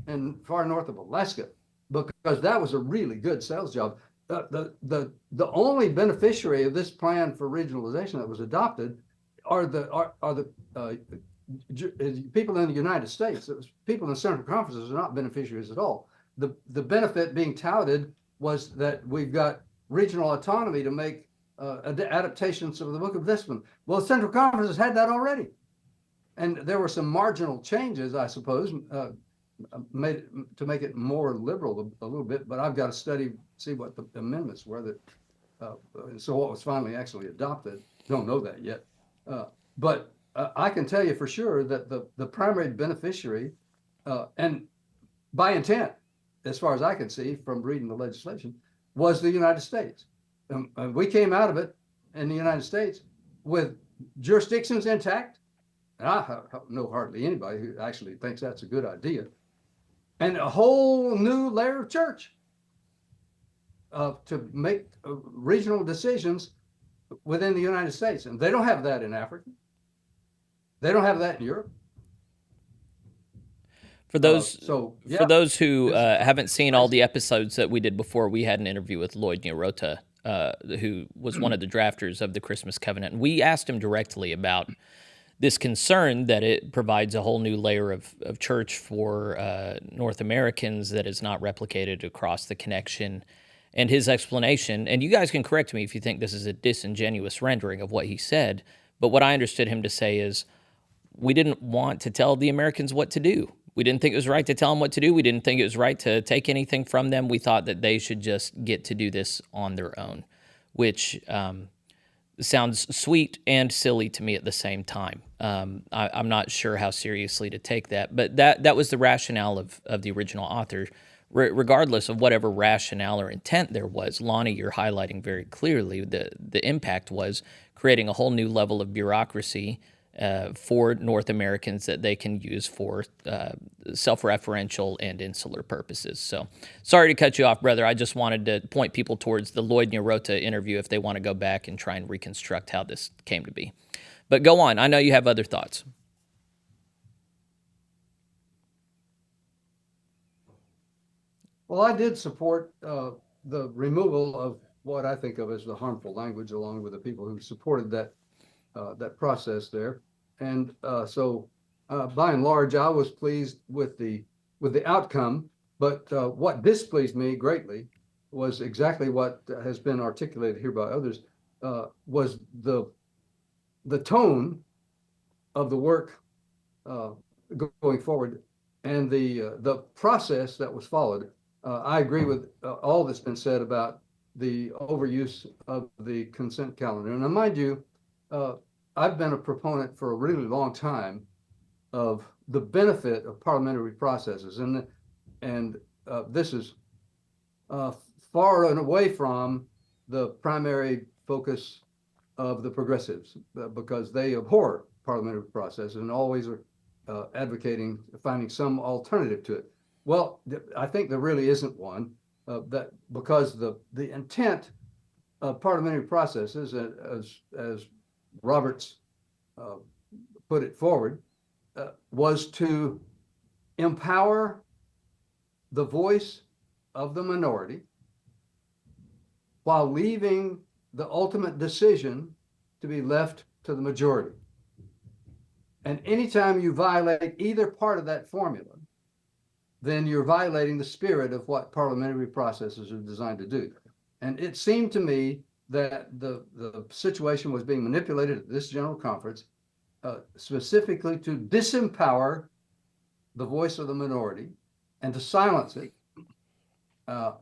and far north of Alaska, because that was a really good sales job. The only beneficiary of this plan for regionalization that was adopted are the people in the United States. People in the Central Conferences are not beneficiaries at all. The benefit being touted was that we've got regional autonomy to make adaptations of the Book of Discipline. Well, the Central Conferences had that already. And there were some marginal changes, I suppose, made to make it more liberal a little bit, but I've got to see what the amendments were that, so what was finally actually adopted. Don't know that yet. But I can tell you for sure that the primary beneficiary, and by intent, as far as I can see from reading the legislation, was the United States. We came out of it in the United States with jurisdictions intact. And I know hardly anybody who actually thinks that's a good idea. And a whole new layer of church to make regional decisions within the United States. And they don't have that in Africa. They don't have that in Europe. For those yeah. for those who haven't seen all the episodes that we did before, we had an interview with Lloyd Nyarota, who was one of the drafters of the Christmas Covenant. And we asked him directly about this concern that it provides a whole new layer of church for North Americans that is not replicated across the connection. And his explanation, and you guys can correct me if you think this is a disingenuous rendering of what he said, but what I understood him to say is, we didn't want to tell the Americans what to do. We didn't think it was right to tell them what to do. We didn't think it was right to take anything from them. We thought that they should just get to do this on their own, which sounds sweet and silly to me at the same time. I'm not sure how seriously to take that, but that was the rationale of the original author. Regardless of whatever rationale or intent there was, Lonnie, you're highlighting very clearly the impact was creating a whole new level of bureaucracy for North Americans that they can use for self-referential and insular purposes. So sorry to cut you off, brother. I just wanted to point people towards the Lloyd Nyarota interview if they want to go back and try and reconstruct how this came to be. But go on. I know you have other thoughts. Well, I did support the removal of what I think of as the harmful language, along with the people who supported that process there. And so by and large, I was pleased with the outcome. But what displeased me greatly was exactly what has been articulated here by others, was the tone of the work going forward and the process that was followed. I agree with all that's been said about the overuse of the consent calendar. And mind you, I've been a proponent for a really long time of the benefit of parliamentary processes, and this is far and away from the primary focus of the progressives, because they abhor parliamentary processes and always are advocating finding some alternative to it. Well, I think there really isn't one, that because the intent of parliamentary processes, as Roberts put it forward, was to empower the voice of the minority while leaving the ultimate decision to be left to the majority. And anytime you violate either part of that formula, then you're violating the spirit of what parliamentary processes are designed to do. And it seemed to me that the situation was being manipulated at this General Conference specifically to disempower the voice of the minority and to silence it.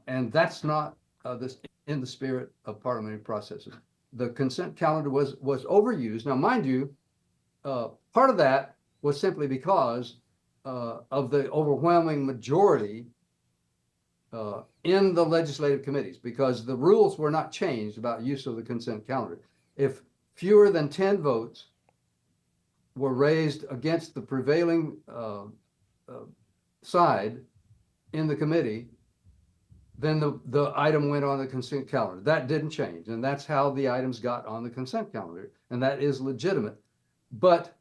And that's not in the spirit of parliamentary processes. The consent calendar was overused. Now, mind you, part of that was simply because of the overwhelming majority in the legislative committees, because the rules were not changed about use of the consent calendar. If fewer than 10 votes were raised against the prevailing side in the committee, then the item went on the consent calendar. That didn't change, and that's how the items got on the consent calendar, and that is legitimate. But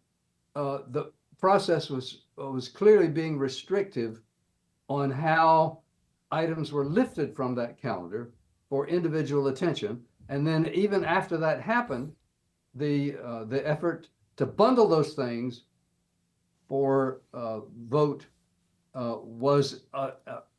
the process was clearly being restrictive on how items were lifted from that calendar for individual attention. And then even after that happened, the effort to bundle those things for vote was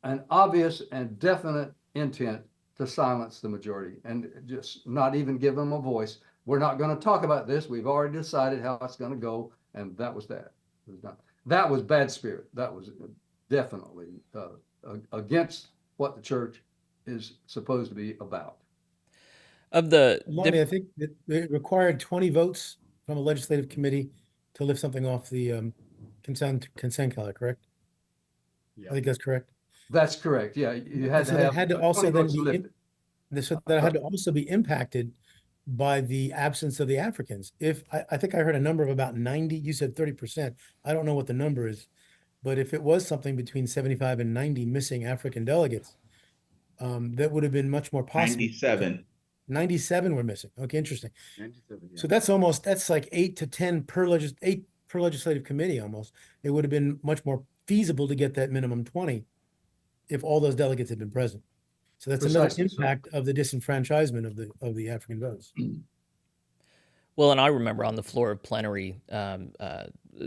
an obvious and definite intent to silence the majority and just not even give them a voice. We're not going to talk about this. We've already decided how it's going to go, and that was that. It was done. That was bad spirit. That was definitely against what the church is supposed to be about. Of the Lonnie, I think it required 20 votes from a legislative committee to lift something off the consent calendar, correct? Yeah. I think that's correct. That's correct. Yeah, you had So to that have had to 20 also then votes be lifted. So that had to also be impacted by the absence of the Africans. If I think I heard a number of about 90, you said 30%. I don't know what the number is, but if it was something between 75 and 90 missing African delegates, that would have been much more possible. 97. 97 were missing. Okay, interesting. 97, yeah. So that's like 8 to 10 per legislative committee almost. It would have been much more feasible to get that minimum 20 if all those delegates had been present. So that's another Precisely so. impact of the disenfranchisement of the African votes. Well, and I remember on the floor of plenary,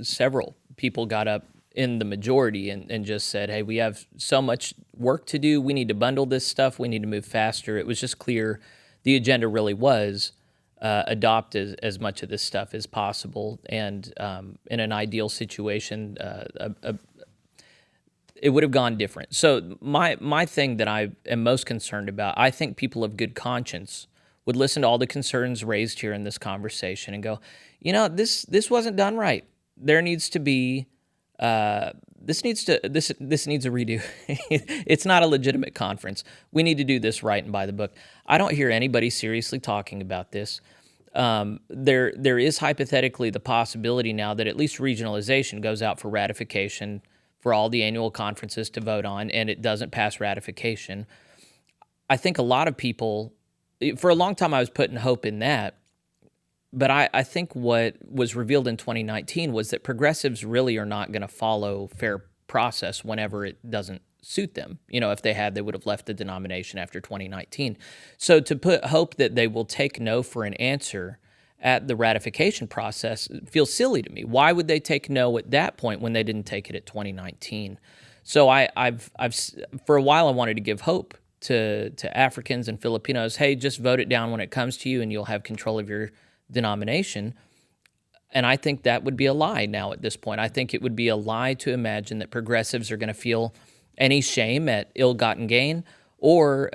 several people got up in the majority and just said, hey, we have so much work to do. We need to bundle this stuff. We need to move faster. It was just clear the agenda really was adopt as much of this stuff as possible. And in an ideal situation, it would have gone different. So my thing that I am most concerned about, I think people of good conscience would listen to all the concerns raised here in this conversation and go, this wasn't done right. There needs to be this needs a redo. It's not a legitimate conference. We need to do this right and by the book. I don't hear anybody seriously talking about this. There is hypothetically the possibility now that at least regionalization goes out for ratification for all the annual conferences to vote on, and it doesn't pass ratification. I think a lot of people, for a long time I was putting hope in that, but I think what was revealed in 2019 was that progressives really are not going to follow fair process whenever it doesn't suit them. If they had, they would have left the denomination after 2019. So to put hope that they will take no for an answer at the ratification process feels silly to me. Why would they take no at that point when they didn't take it at 2019? So I've for a while I wanted to give hope to Africans and Filipinos. Hey, just vote it down when it comes to you, and you'll have control of your denomination. And I think that would be a lie now at this point. I think it would be a lie to imagine that progressives are going to feel any shame at ill-gotten gain or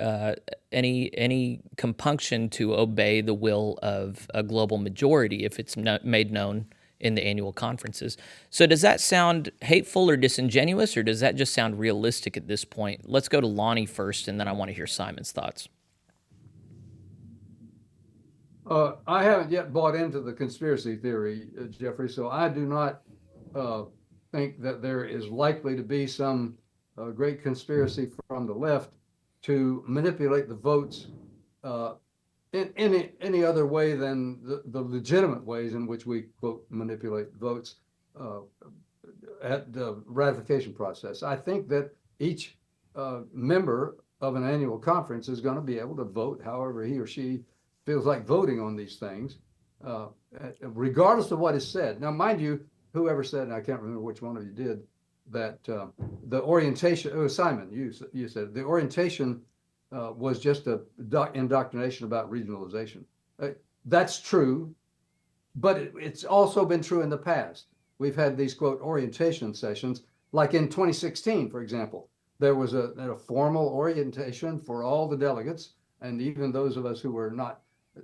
any compunction to obey the will of a global majority if it's made known in the annual conferences. So does that sound hateful or disingenuous, or does that just sound realistic at this point? Let's go to Lonnie first, and then I want to hear Simon's thoughts. I haven't yet bought into the conspiracy theory, Jeffrey, so I do not think that there is likely to be some great conspiracy from the left to manipulate the votes in any other way than the legitimate ways in which we, quote, manipulate votes at the ratification process. I think that each member of an annual conference is going to be able to vote however he or she feels like voting on these things, regardless of what is said. Now, mind you, whoever said, and I can't remember which one of you did, that the orientation, it was Simon, you said, the orientation was just a indoctrination about regionalization. That's true, but it's also been true in the past. We've had these, quote, orientation sessions, like in 2016, for example. There was a formal orientation for all the delegates, and even those of us who were not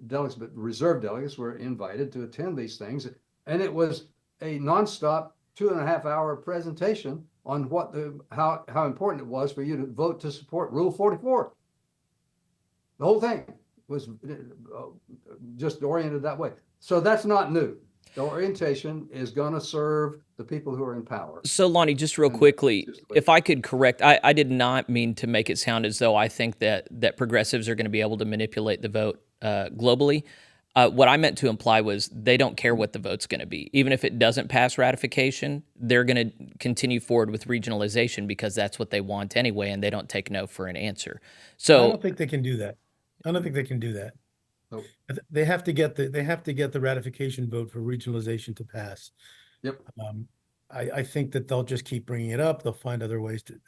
delegates, but reserve delegates, were invited to attend these things. And it was a nonstop 2.5-hour presentation on what how important it was for you to vote to support Rule 44. The whole thing was just oriented that way. So that's not new. The orientation is going to serve the people who are in power. So, Lonnie, just real quickly, if I could correct, I did not mean to make it sound as though I think that progressives are going to be able to manipulate the vote globally. What I meant to imply was they don't care what the vote's going to be. Even if it doesn't pass ratification, they're going to continue forward with regionalization because that's what they want anyway, and they don't take no for an answer. So I don't think they can do that. I don't think they can do that. Nope. They have to get the ratification vote for regionalization to pass. Yep. I think that they'll just keep bringing it up. They'll find other ways to.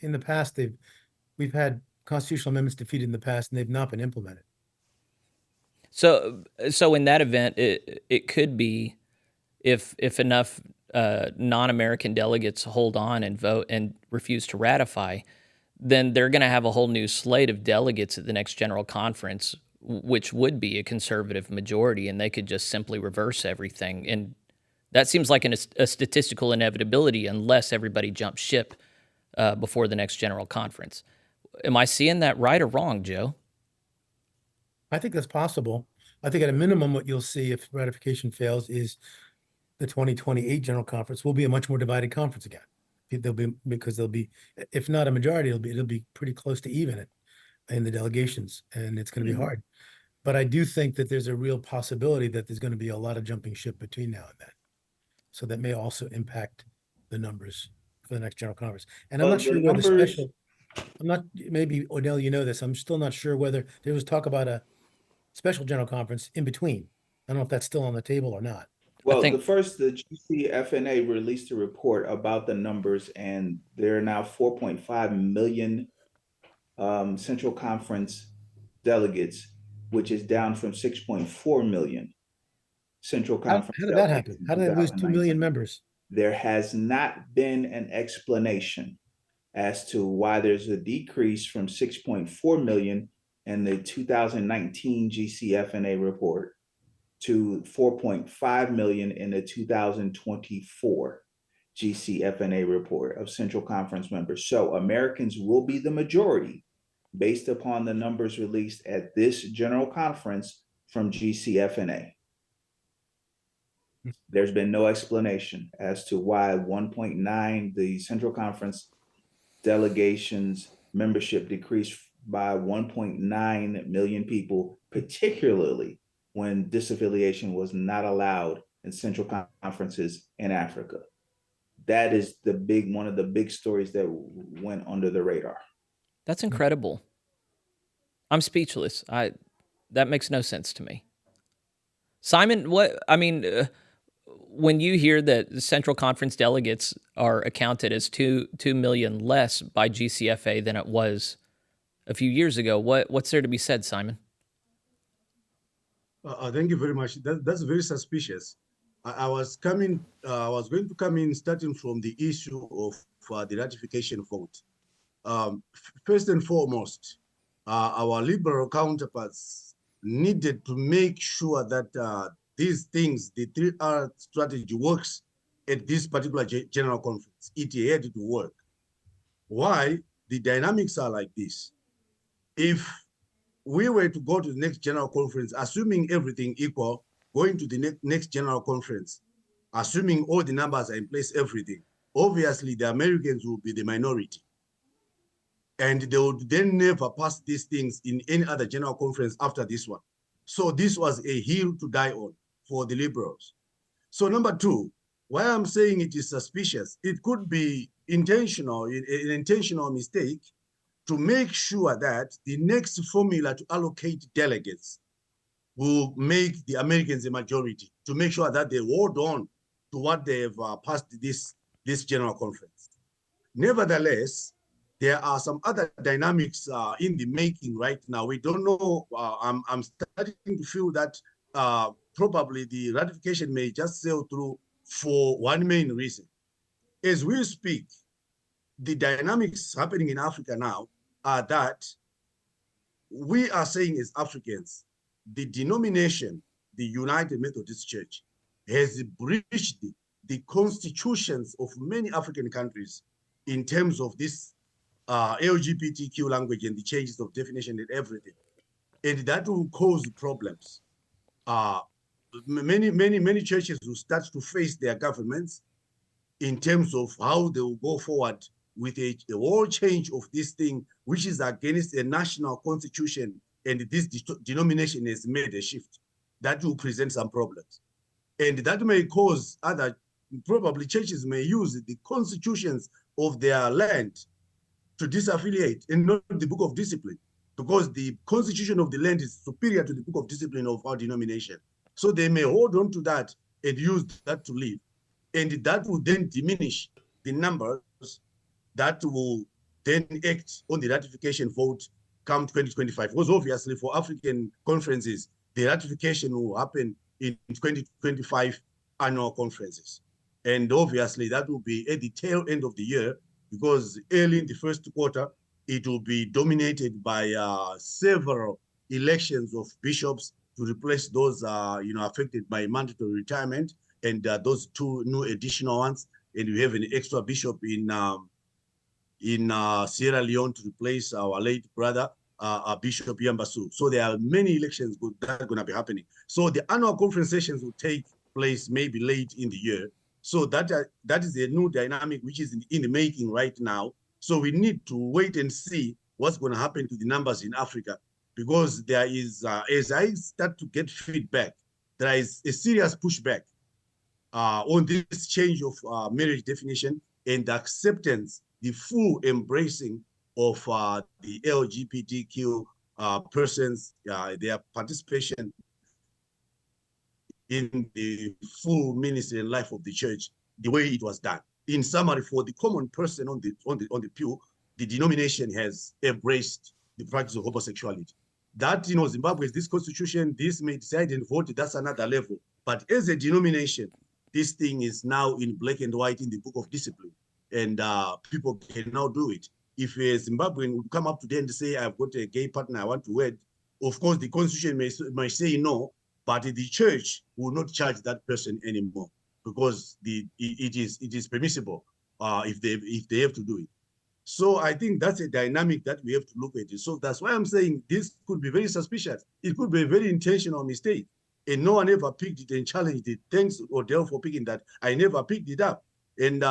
In the past we've had constitutional amendments defeated in the past, and they've not been implemented. So in that event, it could be if enough non-American delegates hold on and vote and refuse to ratify, then they're going to have a whole new slate of delegates at the next General Conference, which would be a conservative majority, and they could just simply reverse everything. And that seems like a statistical inevitability unless everybody jumps ship before the next General Conference. Am I seeing that right or wrong, Joe? I think that's possible. I think at a minimum, what you'll see if ratification fails is the 2028 General Conference will be a much more divided conference again. There'll be, if not a majority, it'll be pretty close to even in the delegations, and it's going to be hard. But I do think that there's a real possibility that there's going to be a lot of jumping ship between now and then. So that may also impact the numbers for the next General Conference. And I'm not sure whether special. Maybe Odell, you know this. I'm still not sure whether there was talk about a special General Conference in between. I don't know if that's still on the table or not. Well, the GCFNA released a report about the numbers, and there are now 4.5 million Central Conference delegates, which is down from 6.4 million Central Conference. How did that happen? How did they lose 2 million members? There has not been an explanation as to why there's a decrease from 6.4 million in the 2019 GCFNA report to 4.5 million in the 2024 GCFNA report of Central Conference members. So Americans will be the majority based upon the numbers released at this General Conference from GCFNA. There's been no explanation as to why 1.9, the Central Conference delegations membership decreased by 1.9 million people, particularly when disaffiliation was not allowed in Central Conferences in Africa. That is one of the big stories that went under the radar. That's incredible. I'm speechless. That makes no sense to me. Simon, when you hear that the Central Conference delegates are accounted as 2 million less by GCFA than it was a few years ago, what's there to be said, Simon? Thank you very much. That's very suspicious. I was going to come in starting from the issue of the ratification vote. First and foremost, our liberal counterparts needed to make sure that these things, the 3R strategy works at this particular General Conference. It had to work. Why? The dynamics are like this. If we were to go to the next General Conference, assuming everything equal, going to the next General Conference, assuming all the numbers are in place, everything, obviously the Americans will be the minority. And they would then never pass these things in any other General Conference after this one. So this was a hill to die on for the liberals. So number two, why I'm saying it is suspicious, it could be intentional, an intentional mistake to make sure that the next formula to allocate delegates will make the Americans a majority, to make sure that they hold on to what they have passed this General Conference. Nevertheless, there are some other dynamics in the making right now. We don't know. I'm starting to feel that probably the ratification may just sail through for one main reason. As we speak, the dynamics happening in Africa now are that we are saying as Africans, the denomination, the United Methodist Church, has breached the constitutions of many African countries in terms of this LGBTQ language and the changes of definition and everything. And that will cause problems. Many churches will start to face their governments in terms of how they will go forward with a whole change of this thing, which is against a national constitution, and this denomination has made a shift. That will present some problems. And that may cause probably churches may use the constitutions of their land to disaffiliate and not the book of discipline, because the constitution of the land is superior to the book of discipline of our denomination. So they may hold on to that and use that to live. And that will then diminish the numbers that will then act on the ratification vote come 2025. Because obviously for African conferences, the ratification will happen in 2025 annual conferences. And obviously that will be at the tail end of the year, because early in the first quarter, it will be dominated by several elections of bishops to replace those affected by mandatory retirement, and those 2 new additional ones. And we have an extra bishop in Sierra Leone to replace our late brother, Bishop Yambasu. So there are many elections that are going to be happening. So the annual conference sessions will take place maybe late in the year. So that is a new dynamic which is in the making right now. So we need to wait and see what's going to happen to the numbers in Africa, because there is, as I start to get feedback, there is a serious pushback on this change of marriage definition and acceptance, the full embracing of the LGBTQ persons, their participation in the full ministry and life of the church, the way it was done. In summary, for the common person on the pew, the denomination has embraced the practice of homosexuality. That, Zimbabwe is this constitution, this may decide and vote, that's another level. But as a denomination, this thing is now in black and white in the book of discipline, and people can now do it. If a Zimbabwean would come up today and say, I've got a gay partner I want to wed, of course, the constitution may say no, but the church will not charge that person anymore, because it is permissible if they have to do it. So I think that's a dynamic that we have to look at. So that's why I'm saying this could be very suspicious. It could be a very intentional mistake, and no one ever picked it and challenged it. Thanks, Odell, for picking that. I never picked it up, and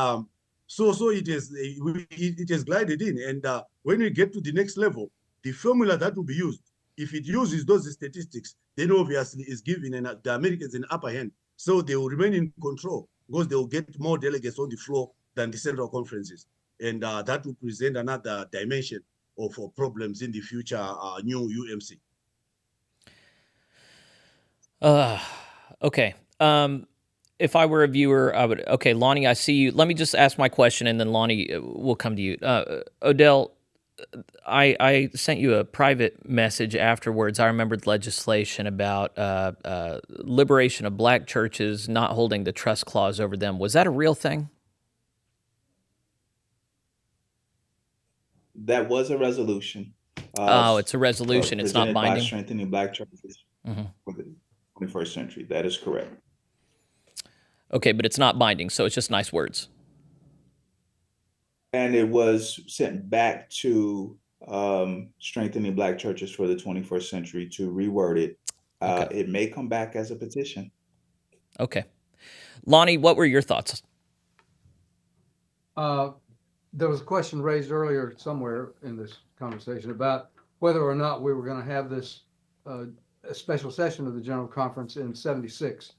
so it has glided in. And when we get to the next level, the formula that will be used, if it uses those statistics, then obviously is giving the Americans an upper hand. So they will remain in control, because they will get more delegates on the floor than the central conferences. And that will present another dimension of problems in the future new UMC. Okay. If I were a viewer, I would. Okay, Lonnie, I see you. Let me just ask my question, and then Lonnie will come to you. Odell, I sent you a private message afterwards. I remembered legislation about liberation of black churches not holding the trust clause over them. Was that a real thing? That was a resolution. It's a resolution. It's not binding. By strengthening black churches for the 21st century. That is correct. Okay, but it's not binding, so it's just nice words. And it was sent back to strengthening black churches for the 21st century to reword it. Okay. It may come back as a petition. Okay. Lonnie, what were your thoughts? There was a question raised earlier somewhere in this conversation about whether or not we were going to have this a special session of the General Conference in '76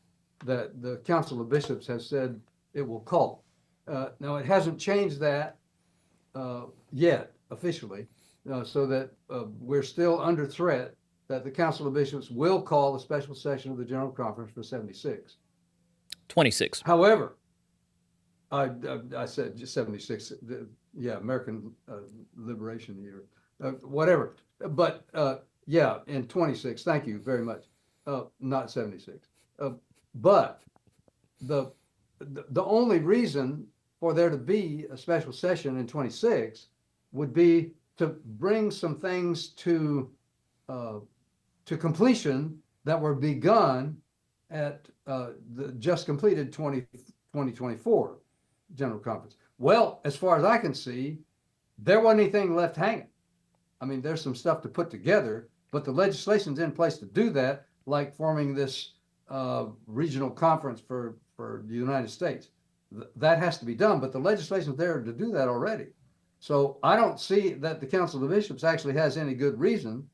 that the Council of Bishops has said it will call. Now, it hasn't changed that yet officially, so that we're still under threat that the Council of Bishops will call a special session of the General Conference for '76. 26. However, I said just 76. Yeah, American Liberation Year, whatever. But yeah, in 26. Thank you very much. Not 76. But the only reason for there to be a special session in 26 would be to bring some things to completion that were begun at the just completed 2024 General Conference. Well, as far as I can see, there wasn't anything left hanging. I mean, there's some stuff to put together, but the legislation's in place to do that, like forming this regional conference for the United States. That has to be done, but the legislation's there to do that already. So I don't see that the Council of Bishops actually has any good reason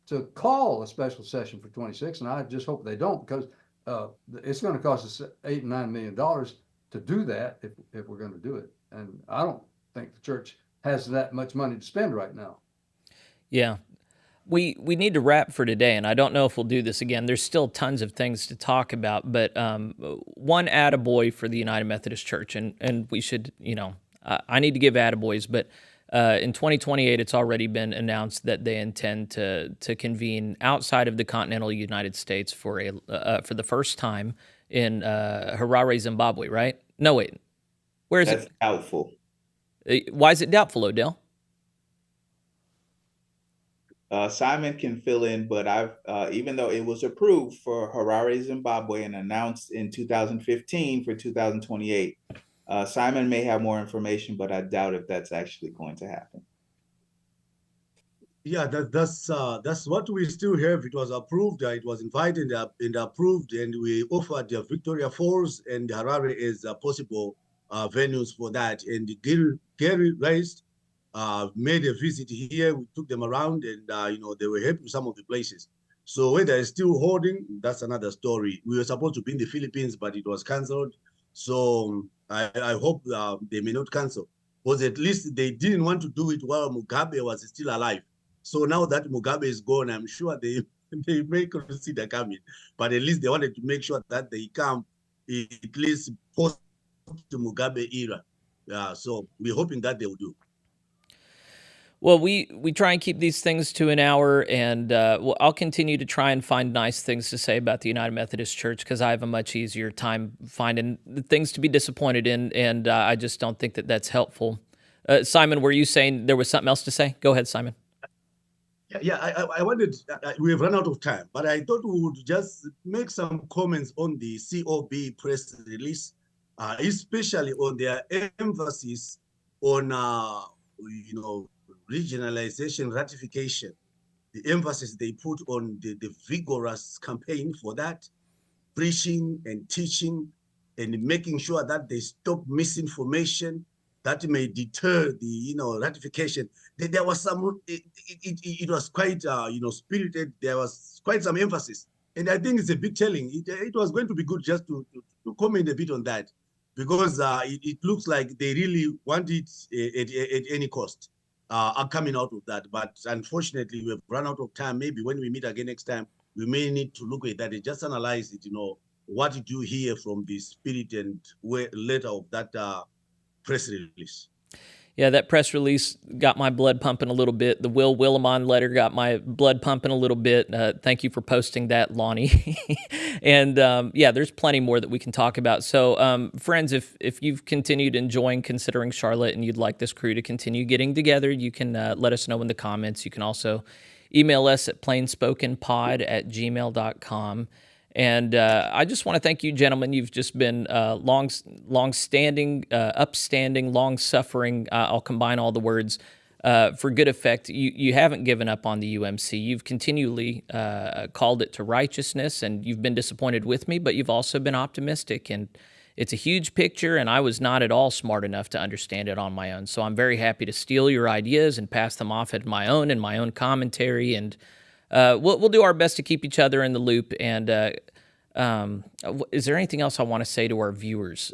to call a special session for 26, and I just hope they don't, because it's going to cost us $8 and $9 million to do that if we're going to do it. And I don't think the church has that much money to spend right now. Yeah. We need to wrap for today, and I don't know if we'll do this again. There's still tons of things to talk about, but one attaboy for the United Methodist Church, and we should, I need to give attaboys, but in 2028, it's already been announced that they intend to convene outside of the continental United States for the first time in Harare, Zimbabwe, right? No, wait. Where is That's it? doubtful. Why is it doubtful, Odell? Simon can fill in, but even though it was approved for Harare, Zimbabwe, and announced in 2015 for 2028, Simon may have more information, but I doubt if that's actually going to happen. Yeah, that's what we still have. It was approved. It was invited and approved, and we offered Victoria Falls and Harare as possible venues for that. And Gary Rice made a visit here. We took them around, and they were happy with some of the places. So whether it's still holding, that's another story. We were supposed to be in the Philippines, but it was canceled. So I hope they may not cancel, because at least they didn't want to do it while Mugabe was still alive. So now that Mugabe is gone, I'm sure they may consider coming. But at least they wanted to make sure that they come at least post the Mugabe era. So we're hoping that they will do. Well, we try and keep these things to an hour, and I'll continue to try and find nice things to say about the United Methodist Church, because I have a much easier time finding the things to be disappointed in, and I just don't think that that's helpful. Simon, were you saying there was something else to say? Go ahead, Simon. Yeah, I wanted, we have run out of time, but I thought we would just make some comments on the COB press release, especially on their emphasis on, regionalization ratification, the emphasis they put on the vigorous campaign for that, preaching and teaching and making sure that they stop misinformation that may deter the ratification. There was some, it was quite spirited. There was quite some emphasis, and I think it's a bit telling. It was going to be good just to comment a bit on that, because it looks like they really want it at any cost. Are coming out of that, but unfortunately, we've run out of time. Maybe when we meet again next time, we may need to look at that and just analyze it. What did you hear from the spirit and letter of that press release? Yeah, that press release got my blood pumping a little bit. The Will Willimon letter got my blood pumping a little bit. Thank you for posting that, Lonnie. And there's plenty more that we can talk about. So, friends, if you've continued enjoying Considering Charlotte and you'd like this crew to continue getting together, you can let us know in the comments. You can also email us at plainspokenpod@gmail.com. And I just want to thank you, gentlemen. You've just been long-standing, upstanding, long-suffering. I'll combine all the words for good effect. You haven't given up on the UMC. You've continually called it to righteousness, and you've been disappointed with me, but you've also been optimistic. And it's a huge picture, and I was not at all smart enough to understand it on my own. So I'm very happy to steal your ideas and pass them off at my own and my own commentary. And we'll do our best to keep each other in the loop. And is there anything else I want to say to our viewers?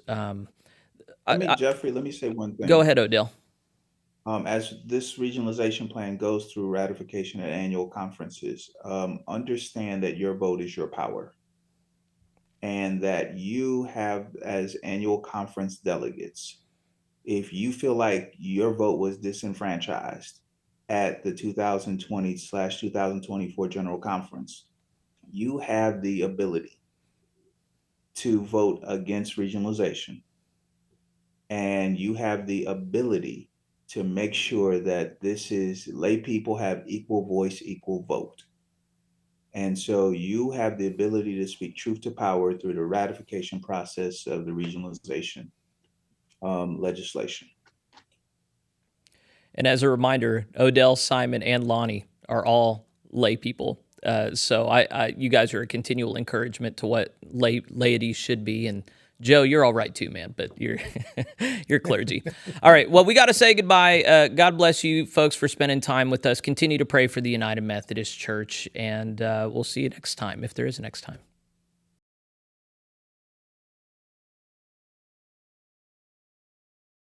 Jeffrey, let me say one thing. Go ahead, Odell. As this regionalization plan goes through ratification at annual conferences, understand that your vote is your power, and that you have, as annual conference delegates, if you feel like your vote was disenfranchised at the 2020/2024 General Conference, you have the ability to vote against regionalization. And you have the ability to make sure that lay people have equal voice, equal vote. And so you have the ability to speak truth to power through the ratification process of the regionalization legislation. And as a reminder, Odell, Simon, and Lonnie are all lay people. So you guys are a continual encouragement to what laity should be. And Joe, you're all right too, man, but you're clergy. All right. Well, we got to say goodbye. God bless you folks for spending time with us. Continue to pray for the United Methodist Church, and we'll see you next time, if there is a next time.